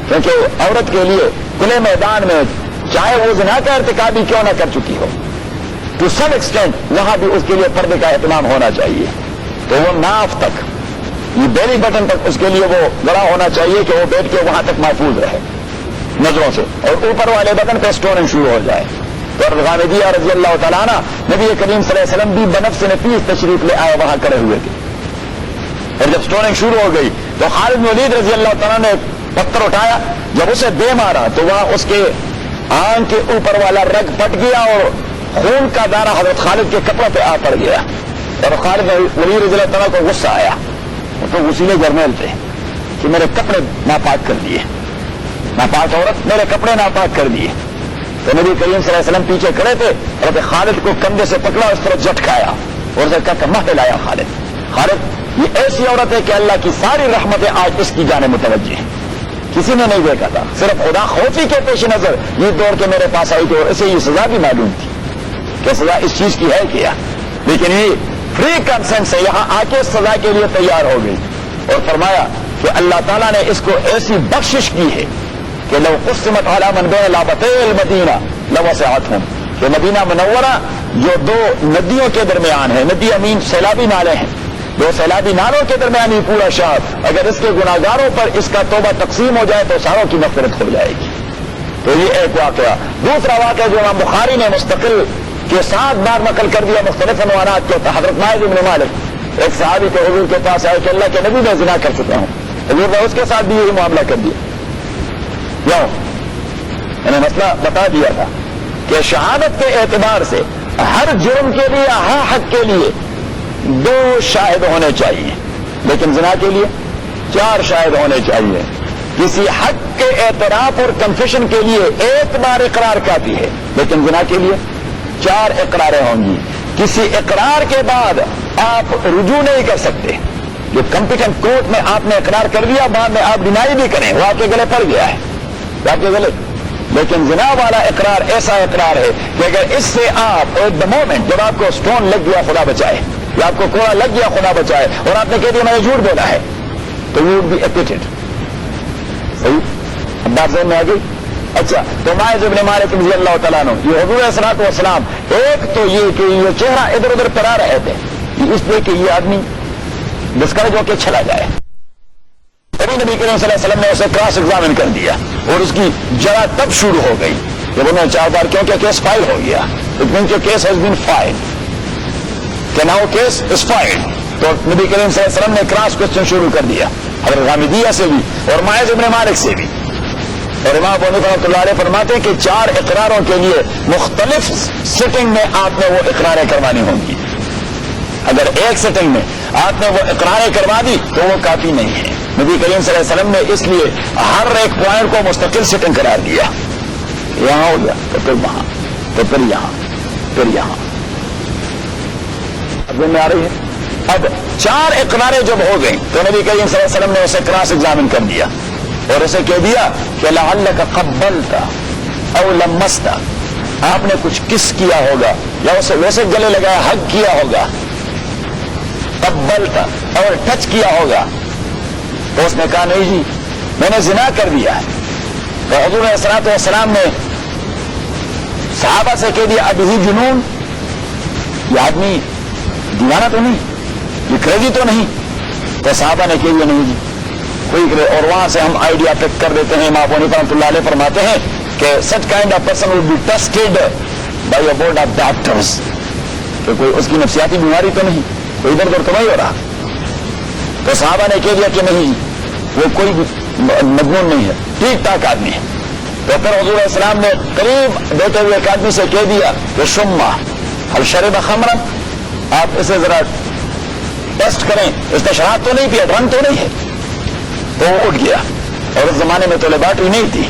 Speaker 2: کیونکہ عورت کے لیے کھلے میدان میں چاہے وہ زنا کا ارتکاب ہی کیوں نہ کر چکی ہو، ٹو سم ایکسٹینٹ وہاں بھی اس کے لیے پردے کا اہتمام ہونا چاہیے. تو وہ ناف تک، یہ بیلی بٹن تک اس کے لیے وہ گڑا ہونا چاہیے کہ وہ بیٹھ کے وہاں تک محفوظ رہے نظروں سے، اور اوپر والے بٹن پہ اسٹوننگ شروع ہو جائے. اور غامدیہ رضی اللہ تعالیٰ عنہ نبی کریم صلی اللہ علیہ وسلم بھی بنفس نفیس تشریف لے آئے، وہاں کھڑے ہوئے تھے. اور جب اسٹوننگ شروع ہو گئی تو خالد بن ولید رضی اللہ تعالیٰ نے پتھر اٹھایا، جب اسے دے مارا تو وہاں اس کے آنکھ کے اوپر والا رگ پھٹ گیا اور خون کا دارہ حضرت خالد کے کپڑوں پہ آ پڑ گیا. اور خالد بن ولید رضی اللہ تعالیٰ کو غصہ آیا، تو وسیلے جرنیل تھے کہ میرے کپڑے ناپاک کر دیے، ناپاک عورت میرے کپڑے ناپاک کر دیے. تو نبی کریم صلی اللہ علیہ وسلم پیچھے کھڑے تھے اور خالد کو کندھے سے پکڑا، اس طرح جھٹکایا اور اسے کہا کہ مہ لایا خالد یہ ایسی عورت ہے کہ اللہ کی ساری رحمتیں آج اس کی جانب متوجہ ہیں. کسی نے نہیں دیکھا تھا، صرف خدا خوفی کے پیش نظر یہ دوڑ کے میرے پاس آئی تھی، اور اسے یہ سزا بھی معلوم تھی کہ سزا اس چیز کی ہے کیا، لیکن یہ فری کنسنٹ سے یہاں آ کے سزا کے لیے تیار ہو گئی. اور فرمایا کہ اللہ تعالیٰ نے اس کو ایسی بخشش کی ہے کہ لو قسمت علی من بین لابطی المدینہ لوسعتہم، کہ مدینہ منورہ جو دو ندیوں کے درمیان ہے، ندی امین سیلابی نالے ہیں، دو سیلابی نالوں کے درمیان یہ پورا شہر، اگر اس کے گناہگاروں پر اس کا توبہ تقسیم ہو جائے تو ساروں کی مغفرت ہو جائے گی۔ تو یہ ایک واقعہ۔ دوسرا واقعہ جو امام بخاری نے مستقل کے 7 بار نقل کر دیا مختلف عنوانات کے، حضرت ماعز بن مالک ایک صحابی کے حضور کے پاس آئے کہ اللہ کے نبی میں زنا کر چکا ہوں، حضور نے اس کے ساتھ بھی یہی معاملہ کر دیا۔ کیوں؟ میں نے مسئلہ بتا دیا تھا کہ شہادت کے اعتبار سے ہر جرم کے لیے، ہر حق کے لیے 2 شاہد ہونے چاہیے، لیکن زنا کے لیے 4 شاہد ہونے چاہیے۔ کسی حق کے اعتراف اور کنفیشن کے لیے 1 بار اقرار کافی ہے، لیکن زنا کے لیے 4 اقراریں ہوں گی۔ کسی اقرار کے بعد آپ رجوع نہیں کر سکتے۔ جو کمپیٹنٹ کورٹ میں آپ نے اقرار کر دیا، بعد میں آپ ڈینائی بھی کریں، وہ آپ کے گلے پڑ گیا ہے، آپ کے گلے۔ لیکن زنا والا اقرار ایسا اقرار ہے کہ اگر اس سے آپ ایٹ دا مومنٹ جب آپ کو سٹون لگ گیا خدا بچائے، یا آپ کو کوڑا لگ گیا خدا بچائے، اور آپ نے کہہ دیا میں نے جھوٹ بولا ہے، تو یو وڈ بی ایکوٹڈ۔ صحیح؟ اب بات ذہن میں آ گئی؟ اچھا، تو ماعز بن مالک رضی اللہ تعالیٰ عنہ یہ حضور علیہ الصلوۃ والسلام، ایک تو یہ کہ یہ چہرہ ادھر ادھر پھیلا رہے تھے اس لیے کہ یہ آدمی ڈسکریج ہو کے چلا جائے، تبھی نبی کریم صلی اللہ علیہ وسلم نے اسے کراس ایگزامن کر دیا، اور اس کی جگہ تب شروع ہو گئی جب انہوں نے 4 بار، کیونکہ کیس فائل ہو گیا، اٹ مینس کہ کیس ہیز بین فائلڈ، کہ ناؤ کیس از فائلڈ، تو نبی کریم صلی اللہ علیہ وسلم نے کراس کوسچن شروع کر دیا حضرت غامدیہ سے بھی اور ماعز بن مالک سے بھی۔ اور امام ابو حنیفہ رحمۃ اللہ علیہ فرماتے ہیں کہ 4 اقراروں کے لیے مختلف سٹنگ میں آپ نے وہ اقراریں کروانی ہوں گی۔ اگر ایک سٹنگ میں آپ نے وہ اقراریں کروا دی تو وہ کافی نہیں ہے۔ نبی کریم صلی اللہ علیہ وسلم نے اس لیے ہر ایک پوائنٹ کو مستقل سٹنگ قرار دیا، یہاں ہو گیا تو پھر وہاں، تو پھر یہاں، پھر یہاں۔ اب میں آ رہی ہے؟ اب 4 اقراریں جب ہو گئیں تو نبی کریم صلی اللہ علیہ وسلم نے اسے کراس ایگزامن کر دیا اور اسے کہہ دیا کہ لعلک قبلت او لمست، آپ نے کچھ کس کیا ہوگا یا اسے ویسے گلے لگایا، حگ کیا ہوگا، قبلت اور ٹچ کیا ہوگا۔ تو اس نے کہا نہیں جی میں نے زنا کر دیا ہے۔ تو حضور علیہ الصلوۃ والسلام نے صحابہ سے کہہ دیا اب ہی جنون، یہ آدمی دیوانہ تو نہیں، یہ کریزی تو نہیں؟ تو صحابہ نے کہہ دیا نہیں جی کوئی کرے، اور وہاں سے ہم آئیڈیا پک کر دیتے ہیں۔ امام ابو حنیفہ رحمۃ اللہ علیہ فرماتے ہیں کہ such kind of person will be tested by a board of doctors، کہ کوئی اس کی نفسیاتی بیماری تو نہیں، کوئی درد اور تو نہیں ہو رہا۔ تو صحابہ نے کہہ دیا کہ نہیں وہ کوئی مجنون نہیں ہے، ٹھیک ٹھاک آدمی ہے۔ تو پھر حضور علیہ السلام نے قریب بیٹھے ہوئے ایک آدمی سے کہہ دیا کہ شما هل شرب خمرا، آپ اسے ذرا ٹیسٹ کریں، اس نے شراب تو نہیں پیا، ڈرنک تو نہیں ہے۔ تو وہ اٹھ گیا، اور اس زمانے میں تو لیبارٹری نہیں تھی،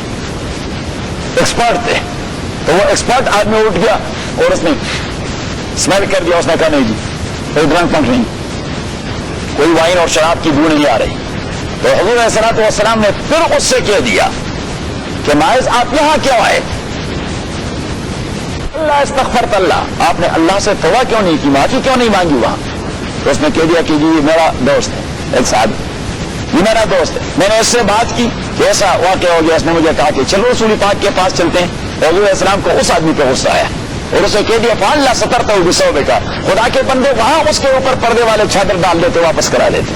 Speaker 2: ایکسپرٹ تھے، تو وہ ایکسپرٹ آدمی اٹھ گیا اور اس نے اسمیل کر دیا، اس نے کہا نہیں جی کوئی ڈرنک پنک نہیں، کوئی وائن اور شراب کی بو نہیں آ رہی۔ تو حضور علیہ الصلوۃ والسلام نے پھر اس سے کہہ دیا کہ ماعز آپ یہاں کیوں آئے؟ اللہ استغفرت اللہ، آپ نے اللہ سے توبہ کیوں نہیں کی، معافی کیوں نہیں مانگی وہاں؟ تو اس نے کہہ دیا کہ جی یہ میرا دوست ہے، ایک صاحب یہ میرا دوست ہے، میں نے اس سے بات کی کہ ایسا واقعہ ہو گیا، اس نے مجھے کہا کہ چلو رسول پاک کے پاس چلتے ہیں۔ حضور علیہ السلام کو اس آدمی پہ غصہ آیا اور اسے کہہ دیا فاللہ ستر تو بسوبے کا، خدا کے بندے وہاں اس کے اوپر پردے والے چادر ڈال دیتے، واپس کرا دیتے۔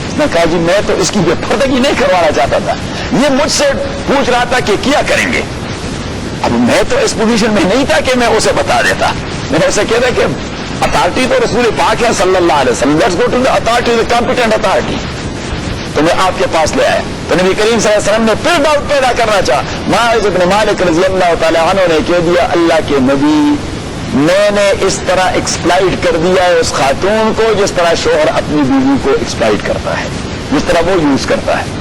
Speaker 2: اس نے کہا جی میں تو اس کی بے پردگی نہیں کروانا چاہتا تھا، یہ مجھ سے پوچھ رہا تھا کہ کیا کریں گے۔ اب میں تو اس پوزیشن میں نہیں تھا کہ میں اسے بتا دیتا، میں نے اسے کہہ دیا کہ اتھارٹی تو رسول پاک ہے صلی اللہ علیہ وسلم، let's go to the authority, the competent authority, تو میں آپ کے پاس لے آیا۔ تو نبی کریم صلی اللہ علیہ وسلم نے پھر ڈاؤٹ پیدا کرنا چاہا۔ ماعز بن مالک رضی اللہ تعالی عنہ نے کہہ دیا اللہ کے نبی میں نے اس طرح ایکسپلائٹ کر دیا ہے اس خاتون کو جس طرح شوہر اپنی بیوی کو ایکسپلائٹ کرتا ہے، جس طرح وہ یوز کرتا ہے۔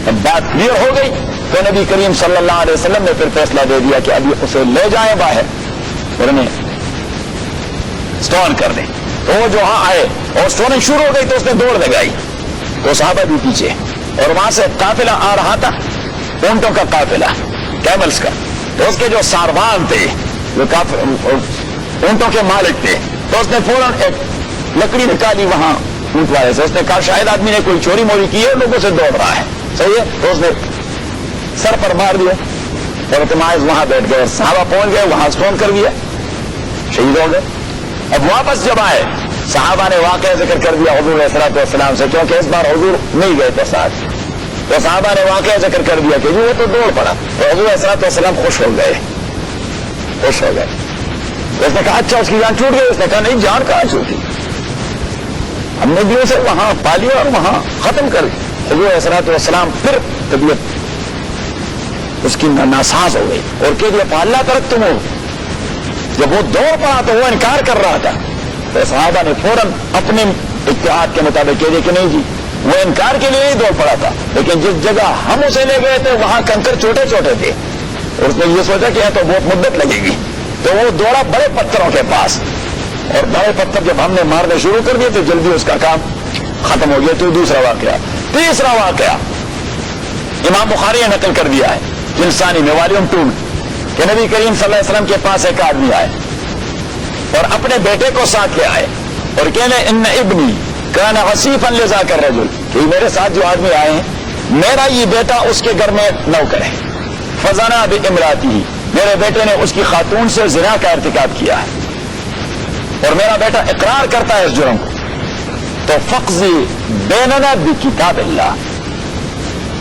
Speaker 2: اب بات کلیئر ہو گئی تو نبی کریم صلی اللہ علیہ وسلم نے پھر فیصلہ دے دیا کہ ابھی اسے لے جائیں باہر اور انہیں سٹون کر دیں۔ تو وہ جو وہاں آئے اور سٹوننگ شروع ہو گئی تو اس نے دوڑ لگائی، تو صحابہ بھی پیچھے، اور وہاں سے قافلہ آ رہا تھا، اونٹوں کا قافلہ، کیملز کا، تو اس کے جو ساروان تھے، جو اونٹوں کے مالک تھے، تو اس نے فوراً ایک لکڑی نکالی وہاں اونٹ والے سے، اس نے کہا شاید آدمی نے کوئی چوری موری کی ہے، لوگوں سے دوڑ رہا ہے، صحیح ہے؟ تو اس نے سر پر مار دیا. حضرت معاذ وہاں بیٹھ گئے اور صحابہ پہنچ گئے, وہاں فون کر دیا, شہید ہو گئے. اب واپس جب آئے صحابہ نے واقعہ ذکر کر دیا حضور علیہ الصلوۃ والسلام سے, کیونکہ اس بار حضور نہیں گئے تھے ساتھ, تو صحابہ نے واقعہ ذکر کر دیا کہ وہ تو دوڑ پڑا. تو حضور علیہ الصلوۃ والسلام خوش ہو گئے. اس نے کہا اچھا اس کی جان چھوٹ گئی؟ اس نے کہا نہیں, جان کہاں چھوٹی, ہم نے بھی اسے وہاں پالی اور وہاں ختم کر دی. حضور علیہ الصلوۃ والسلام پھر طبیعت اس کی ناساز ہو گئی اور کہہ دیا اللہ ترک تم ہو. جب وہ دوڑ پڑا تو وہ انکار کر رہا تھا, تو صحابہ نے فوراً اپنے اتحاد کے مطابق کہہ دیا کہ نہیں جی وہ انکار کے لیے ہی دوڑ پڑا تھا, لیکن جس جگہ ہم اسے لے گئے تھے وہاں کنکر چھوٹے چھوٹے تھے اور اس نے یہ سوچا کہ تو بہت مدت لگے گی, تو وہ دوڑا بڑے پتھروں کے پاس, اور بڑے پتھر جب ہم نے مارنے شروع کر دیے تو جلدی اس کا کام ختم ہو گیا. تو دوسرا واقعہ. تیسرا واقعہ امام بخاری نے نقل کر دیا ہے انسانی میں والیوم 2 کہ نبی کریم صلی اللہ علیہ وسلم کے پاس ایک آدمی آئے اور اپنے بیٹے کو ساتھ لے آئے اور کہنے ان ابنی کان حصیفا لذاک الرجل, کہ میرے ساتھ جو آدمی آئے ہیں میرا یہ بیٹا اس کے گھر میں نوکر ہے. فزنا بامراته, میرے بیٹے نے اس کی خاتون سے زنا کا ارتکاب کیا ہے اور میرا بیٹا اقرار کرتا ہے اس جرم کو, تو فقضی بیننا بکتاب اللہ,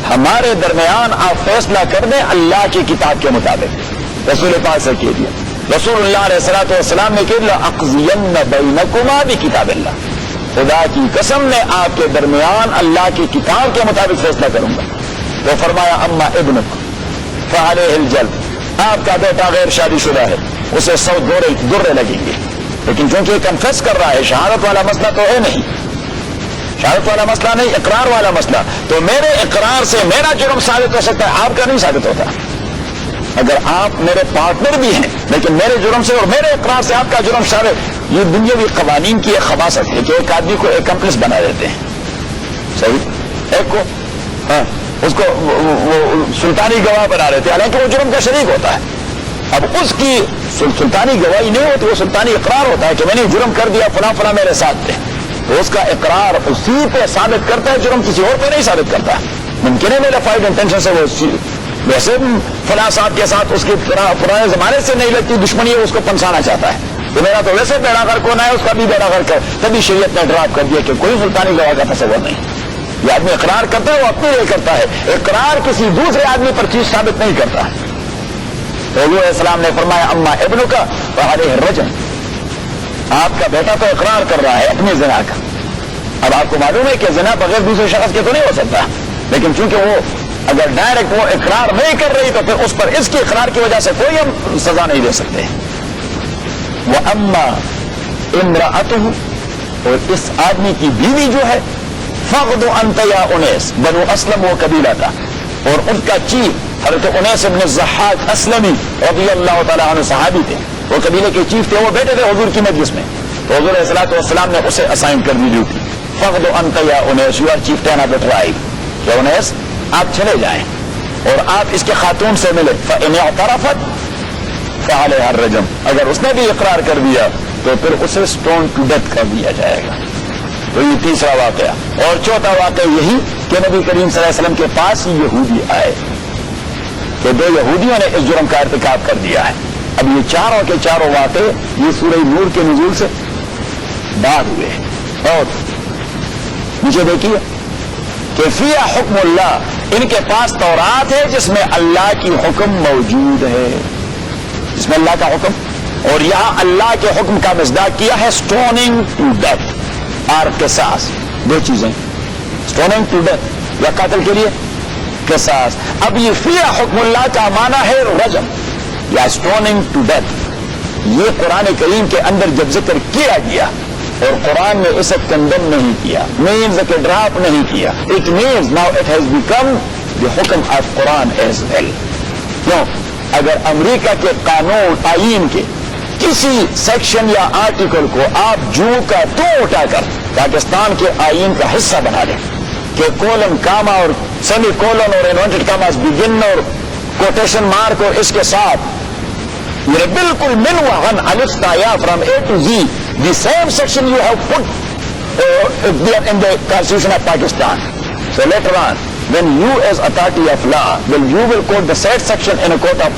Speaker 2: ہمارے درمیان آپ فیصلہ کر دیں اللہ کی کتاب کے مطابق. رسول پاک سے کہہ دیا, رسول اللہ علیہ الصلوۃ والسلام نے کہا لاقضین بینکما بکتاب اللہ, خدا کی قسم میں آپ کے درمیان اللہ کی کتاب کے مطابق فیصلہ کروں گا. تو فرمایا اما ابنک فعلیہ الجلد, آپ کا بیٹا غیر شادی شدہ ہے, اسے 100 درے لگیں گے, لیکن چونکہ یہ کنفیس کر رہا ہے, شہادت والا مسئلہ تو ہے نہیں, شہادت والا مسئلہ نہیں, اقرار والا مسئلہ, تو میرے اقرار سے میرا جرم ثابت ہو سکتا ہے, آپ کا نہیں ثابت ہوتا. اگر آپ میرے پارٹنر بھی ہیں لیکن میرے جرم سے اور میرے اقرار سے آپ کا جرم ثابت, یہ دنیاوی قوانین کی ایک خباثت ہے کہ ایک آدمی کو ایکمپلس بنا دیتے ہیں, صحیح, ایک کو ہاں اس کو وہ سلطانی گواہ بنا دیتے ہیں, حالانکہ وہ جرم کا شریک ہوتا ہے. اب اس کی سلطانی گواہی نہیں ہوتی, وہ سلطانی اقرار ہوتا ہے کہ میں نے جرم کر دیا, فلاں فلاں میرے ساتھ تھے, تو اس کا اقرار اسی پہ ثابت کرتا ہے, جرم کسی اور پہ نہیں ثابت کرتا. ممکن ہے میرا فائڈ انٹینشن سے وہ ویسے فلاں صاحب کے ساتھ اس کی پرانے زمانے سے نہیں لگتی دشمنی ہے, اس کو پنسانا چاہتا ہے, تو میرا تو ویسے بیڑا غرق ہونا ہے, اس کا بھی بیڑا غرق ہے. تبھی شریعت نے ڈراپ کر دیا کہ کوئی سلطانی گواہ کا تصور نہیں. یہ آدمی اقرار کرتا ہے, وہ اپنے لیے کرتا ہے, اقرار کسی دوسرے آدمی پر چیز ثابت نہیں کرتا. تو حضور علیہ السلام نے فرمایا اما ابنک فعلیہ الرجم, آپ کا بیٹا تو اقرار کر رہا ہے اپنی زنا کا. اب آپ کو معلوم ہے کہ زنا بغیر دوسرے شخص کے تو نہیں ہو سکتا, لیکن چونکہ وہ اگر ڈائریکٹ وہ اقرار نہیں کر رہی تو پھر اس پر اس کے اقرار کی وجہ سے کوئی ہم سزا نہیں دے سکتے. وَأَمَّا امرأته, اور اس آدمی کی بیوی جو ہے, فَغْدُ أَنْتَ يَا أُنَيْسَ, بنو اسلم وہ قبیلہ تھا, اور ان کا چیف حضرت انیس بن الضحاک اسلمی رضی اللہ تعالیٰ عنہ صحابی تھے, وہ قبیلے کے چیف تھے, وہ بیٹھے تھے حضور کی مجلس میں, تو حضور علیہ الصلوۃ والسلام نے اسے اسائن کر دی ڈیوٹی. فَغْدُ أَنْتَ يَا أُنَيْسَ, you are chieftain of the tribe, کہ انیس آپ چلے جائیں اور آپ اس کے خاتون سے ملے. فَإِنْ اعْتَرَفَتْ فَعَلَيْهَا الرَّجْمُ, اگر اس نے بھی اقرار کر دیا تو پھر اسے اسٹون ٹو ڈیتھ کر دیا جائے گا. تو یہ تیسرا واقعہ. اور چوتھا واقعہ یہی کہ نبی کریم صلی اللہ علیہ وسلم کے پاس ہی یہودی آئے کہ 2 یہودیوں نے اس جرم کا ارتکاب کر دیا ہے. اب یہ چاروں کے چاروں واقعے یہ سورہ نور کے نزول سے بعد ہوئے. اور نیچے دیکھیے کہ فیہا حکم اللہ, ان کے پاس تورات ہے جس میں اللہ کی حکم موجود ہے, جس میں اللہ کا حکم, اور یہاں اللہ کے حکم کا مصداق کیا ہے اسٹوننگ ٹو ڈیتھ اور قصاص. 2 چیزیں, اسٹوننگ ٹو ڈیتھ یا قتل کے لیے قصاص. اب یہ فیہا حکم اللہ کا معنی ہے رجم یا اسٹوننگ ٹو ڈیتھ. یہ قرآن کریم کے اندر جب ذکر کیا گیا اور قرآن نے اسے کنڈم نہیں کیا, مینز کہ ڈراپ نہیں کیا, it means now it has become the حکم آف قرآن ایز ویل. کیوں؟ اگر امریکہ کے قانون آئین کے کسی سیکشن یا آرٹیکل کو آپ جو کا تو اٹھا کر پاکستان کے آئین کا حصہ بنا دیں کہ کولن کاما اور سیمی کولن اور انورٹڈ کاماز بگن اور کوٹیشن مارک اور اس کے ساتھ یہ بالکل من وہن الف تا یا from A to Z the same section you have put in the constitution of Pakistan. So later on when you as authority of law, when you will quote the said section in a court of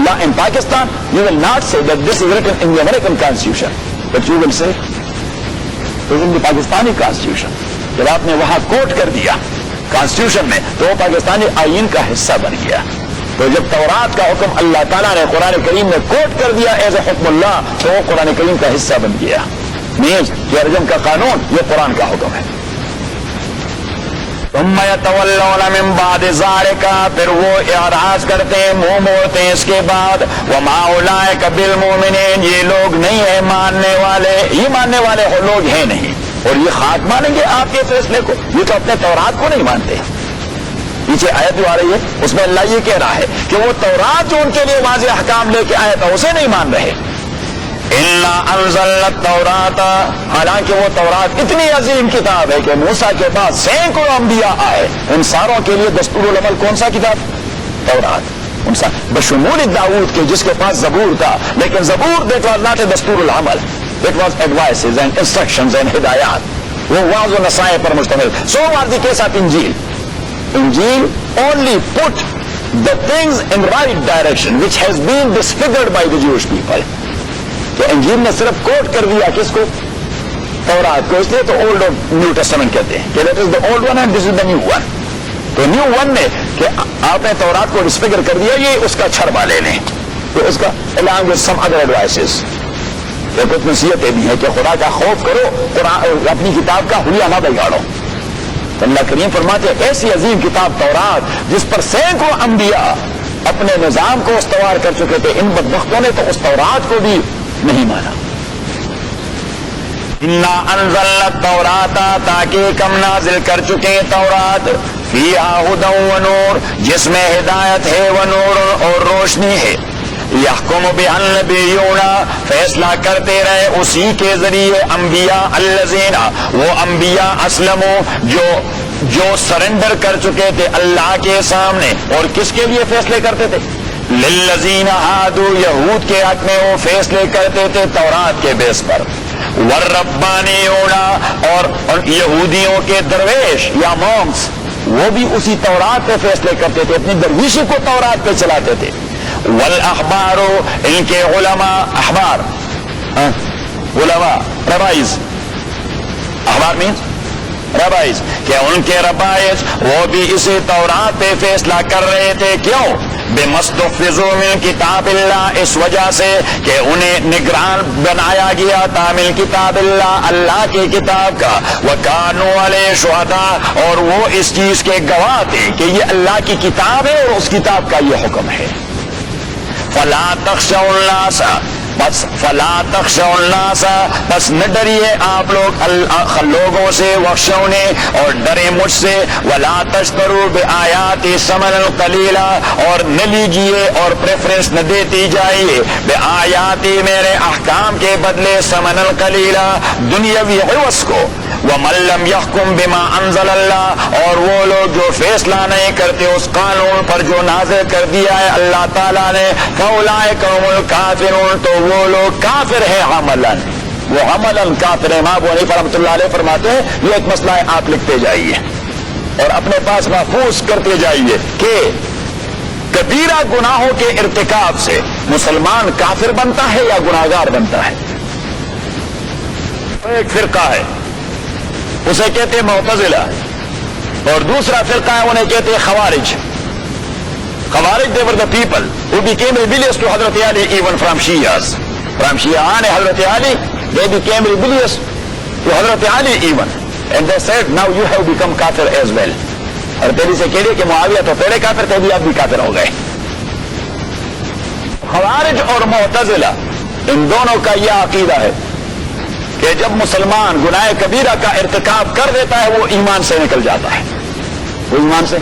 Speaker 2: law in Pakistan, you will not say that this is written in the American Constitution, but you will say it is in the Pakistani Constitution. جب آپ نے وہاں کوٹ کر دیا constitution میں تو وہ پاکستانی آئین کا حصہ بن گیا. تو جب تورات کا حکم اللہ تعالیٰ نے قرآن کریم میں کوٹ کر دیا ایز اے حکم اللہ تو وہ قرآن کریم کا حصہ بن گیا. مینز یہ رجم کا قانون یہ قرآن کا حکم ہے.
Speaker 1: ثم يتولون من بعد ذلك، پھر وہ اعراض کرتے ہیں، منہ موڑتے ہیں اس کے بعد. وما اولئک بالمؤمنین، یہ لوگ نہیں ہیں ماننے والے، یہ ماننے والے لوگ ہیں نہیں.
Speaker 2: اور یہ خاک مانیں گے آپ کے فیصلے کو؟ یہ تو اپنے تورات کو نہیں مانتے. پیچھے آیت جو آ رہی ہے اس میں اللہ یہ کہہ رہا ہے کہ وہ تورات جو ان کے لیے واضح احکام لے کے آیا تھا اسے نہیں مان رہے.
Speaker 1: انا انزلنا التوراۃ،
Speaker 2: حالانکہ وہ تورات اتنی عظیم کتاب ہے کہ موسیٰ کے بعد سینکڑوں انبیاء آئے، ان ساروں کے لیے دستور العمل کون سا کتاب؟ تورات. بشمول داؤد کے جس کے پاس زبور تھا، لیکن زبور دیٹ واز ناٹ اے دستور العمل، that was advices and instructions and ہدایات. وہ واضح و نصائح پر مشتمل. سو آر دی کیس آف انجیل. انجیل only put the things in right direction which has been disfigured by the Jewish people. تو انجیل نے صرف کوٹ کر دیا کس کو؟ تورات کو. اس لیے تو اولڈ اور نیو ٹیسٹمنٹ کہتے ہیں کہ that is the old one and this is the new one. تو نیو ون نے کہ آپ نے تورات کو ڈسفگر کر دیا، یہ اس کا چھڑبا لے لیں. تو اس کا along with some other advices کچھ نصیحتیں بھی ہیں کہ خدا کا خوف کرو، قرآن اپنی کتاب کا حلیہ نہ بگاڑو. اللہ کریم فرماتے ہیں ایسی عظیم کتاب تورات جس پر سینکڑوں انبیاء اپنے نظام کو استوار کر چکے تھے، ان بدبختوں نے تو اس تورات کو بھی نہیں مانا.
Speaker 1: انا انزلنا التوراۃ، تاکہ ہم نازل کر چکے تورات، فیہا ھدی و نور، جس میں ہدایت ہے و نور اور روشنی ہے. یحکم بہا النبیون، فیصلہ کرتے رہے اسی کے ذریعے انبیاء، الذین وہ انبیاء اسلموا جو سرنڈر کر چکے تھے اللہ کے سامنے. اور کس کے لیے فیصلے کرتے تھے؟ للذین ہادوا، یہود کے حق میں وہ فیصلے کرتے تھے تورات کے بیس پر. والربانیون، اور یہودیوں کے درویش یا مونکس وہ بھی اسی تورات پہ فیصلے کرتے تھے، اپنی درویشی کو تورات پہ چلاتے تھے. والاحبار، ان کے علماء، احبار علماء ربائز، احبار مینس ربائز، کہ ان کے ربائز وہ بھی اسی تورات پہ فیصلہ کر رہے تھے. کیوں؟ بمستحفظوا من کتاب اللہ، اس وجہ سے کہ انہیں نگران بنایا گیا تھا من کتاب اللہ، اللہ کی کتاب کا. وکانوا علیہ شہداء، اور وہ اس چیز کے گواہ تھے کہ یہ اللہ کی کتاب ہے اور اس کتاب کا یہ حکم ہے. فلا تخشوا الناس، فلا تخشوا الناس، بس نہ ڈریے آپ لوگ لوگوں سے، واخشونی، اور ڈرے مجھ سے. ولا تشتروا بآیاتی ثمنا قلیلا، اور نہ لیجیے اور پریفرنس نہ دیتی جائیے بآیاتی، میرے احکام کے بدلے، ثمنا قلیلا، دنیاوی عوض کو. ومن لم يحكم بما انزل اللہ، اور وہ لوگ جو فیصلہ نہیں کرتے اس قانون پر جو نازل کر دیا ہے اللہ تعالیٰ نے، فاولئک هم الکافرون، تو وہ لوگ کافر ہیں عملاً، وہ عملاً کافر ہیں. امام ابو حنیفہ رحمۃ اللہ علیہ فرماتے ہیں یہ ایک مسئلہ ہے، آپ لکھتے جائیے اور اپنے پاس محفوظ کرتے جائیے کہ کبیرہ گناہوں کے ارتکاب سے مسلمان کافر بنتا ہے یا گناہگار بنتا ہے. ایک فرقہ ہے اسے کہتے ہیں معتزلہ، اور دوسرا فرقہ ہے انہیں کہتے ہیں خوارج. خوارج they were the people who became rebellious to Hazrat Ali even from Shias. From Shi'an Hazrat Ali, they became rebellious to Hazrat Ali even. And they said, now you have become kafir as well. اور تیری سے کہہ رہے کہ معاویہ تو پہلے کافر تھے، بھی آپ بھی کافر ہو گئے. خوارج اور معتزلہ ان دونوں کا یہ عقیدہ ہے کہ جب مسلمان گناہ کبیرہ کا ارتکاب کر دیتا ہے وہ ایمان سے نکل جاتا ہے، وہ ایمان سے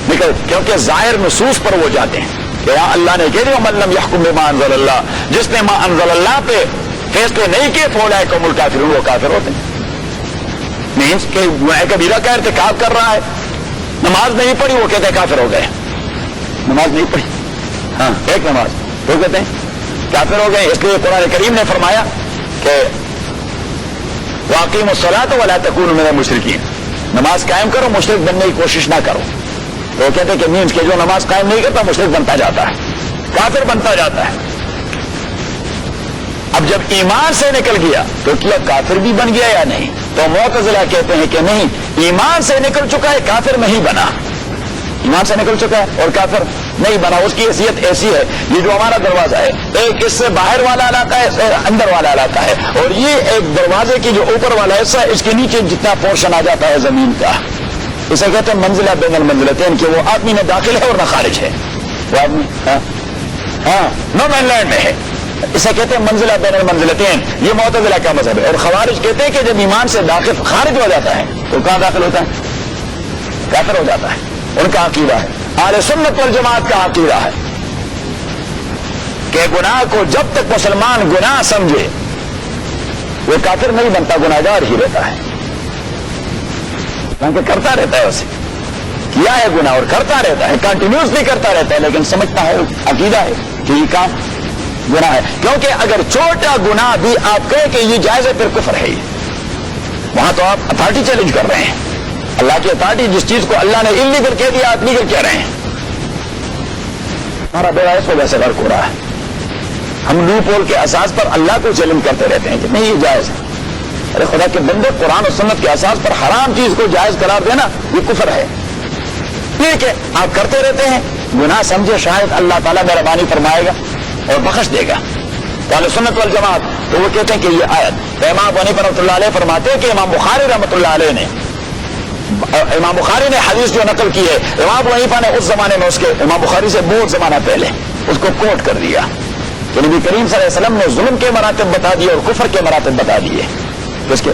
Speaker 1: نکل، کیونکہ ظاہر نصوص پر وہ جاتے ہیں کہ یا اللہ نے کہہ دیا من لم یحکم بما انزل اللہ، جس نے ما انزل اللہ پہ فیصلے نہیں کیے فاولئک هم الکافرون، وہ کافر ہوتے ہیں. مینس کہ گناہ کبیرہ کا ارتکاب کر رہا ہے، نماز نہیں پڑھی، وہ کہتے ہیں کافر ہو گئے. نماز نہیں پڑھی، ہاں ایک نماز، وہ کہتے ہیں کافر ہو گئے. اس لیے قرآن کریم نے فرمایا کہ واقیموا الصلاۃ ولا تکونوا من المشرکین، نماز قائم کرو، مشرک بننے کی کوشش نہ کرو.
Speaker 2: تو وہ کہتے کہ مینس کہ جو نماز قائم نہیں کرتا مشرک بنتا جاتا ہے، کافر بنتا جاتا ہے۔ اب جب ایمان سے نکل گیا تو کیا کافر بھی بن گیا یا نہیں؟ تو معتزلہ کہتے ہیں کہ نہیں، ایمان سے نکل چکا ہے، کافر نہیں بنا، ایمان سے نکل چکا ہے اور کافر نہیں بنا۔ اس کی حیثیت ایسی ہے، یہ جو ہمارا دروازہ ہے ایک اس سے باہر والا علاقہ ہے، اندر والا علاقہ ہے، اور یہ ایک دروازے کی جو اوپر والا حصہ ہے اس کے نیچے جتنا پورشن آ جاتا ہے زمین کا، اسے کہتے ہیں منزلہ بین المنزلتین، کہ وہ آدمی نہ داخل ہے اور نہ خارج ہے، وہ آدمی نو مین لینڈ میں ہے، اسے کہتے ہیں منزلہ بین المنزلتین۔ یہ معتزلہ کا مذہب ہے۔ اور خوارج کہتے ہیں کہ جب ایمان سے داخل خارج ہو جاتا ہے تو کہاں داخل ہوتا ہے؟ کافر ہو جاتا ہے۔ ان کا عقیدہ ہے، اہل سنت والجماعت کا عقیدہ ہے کہ گناہ کو جب تک مسلمان گناہ سمجھے وہ کافر نہیں بنتا، گناہگار ہی رہتا ہے، کیونکہ کرتا رہتا ہے، اسے کیا ہے گناہ اور کرتا رہتا ہے، کنٹینیوسلی کرتا رہتا ہے، لیکن سمجھتا ہے، عقیدہ ہے کہ یہ کام گناہ ہے۔ کیونکہ اگر چھوٹا گناہ بھی آپ کہیں کہ یہ جائز ہے پھر کفر ہے، وہاں تو آپ اتھارٹی چیلنج کر رہے ہیں، اللہ کی اتھارٹی، جس چیز کو اللہ نے انلیگل کہہ دیا آپ لیگل کہہ رہے ہیں۔ ہمارا بیڑا اس وجہ سے غرق ہو رہا ہے، ہم لوپ ہول کے اساس پر اللہ کو چیلنج کرتے رہتے ہیں کہ نہیں یہ جائز ہے۔ ارے خدا کے بندے، قرآن و سنت کے اساس پر حرام چیز کو جائز قرار دینا یہ کفر ہے۔ ٹھیک ہے، آپ کرتے رہتے ہیں، گناہ سمجھے شاید اللہ تعالیٰ مہربانی فرمائے گا اور بخش دے گا۔ اہل سنت والجماعت تو وہ کہتے ہیں کہ یہ آیت، امام ابو حنیفہ رحمۃ اللہ علیہ فرماتے ہیں کہ امام بخاری رحمۃ اللہ علیہ نے، امام بخاری نے حدیث جو نقل کی ہے، امام ابو حنیفہ نے اس زمانے میں اس کے امام بخاری سے بہت زمانہ پہلے اس کو کوٹ کر دیا کہ نبی کریم صلی اللہ علیہ وسلم نے ظلم کے مراتب بتا دیے اور کفر کے مراتب بتا دیے، اس کے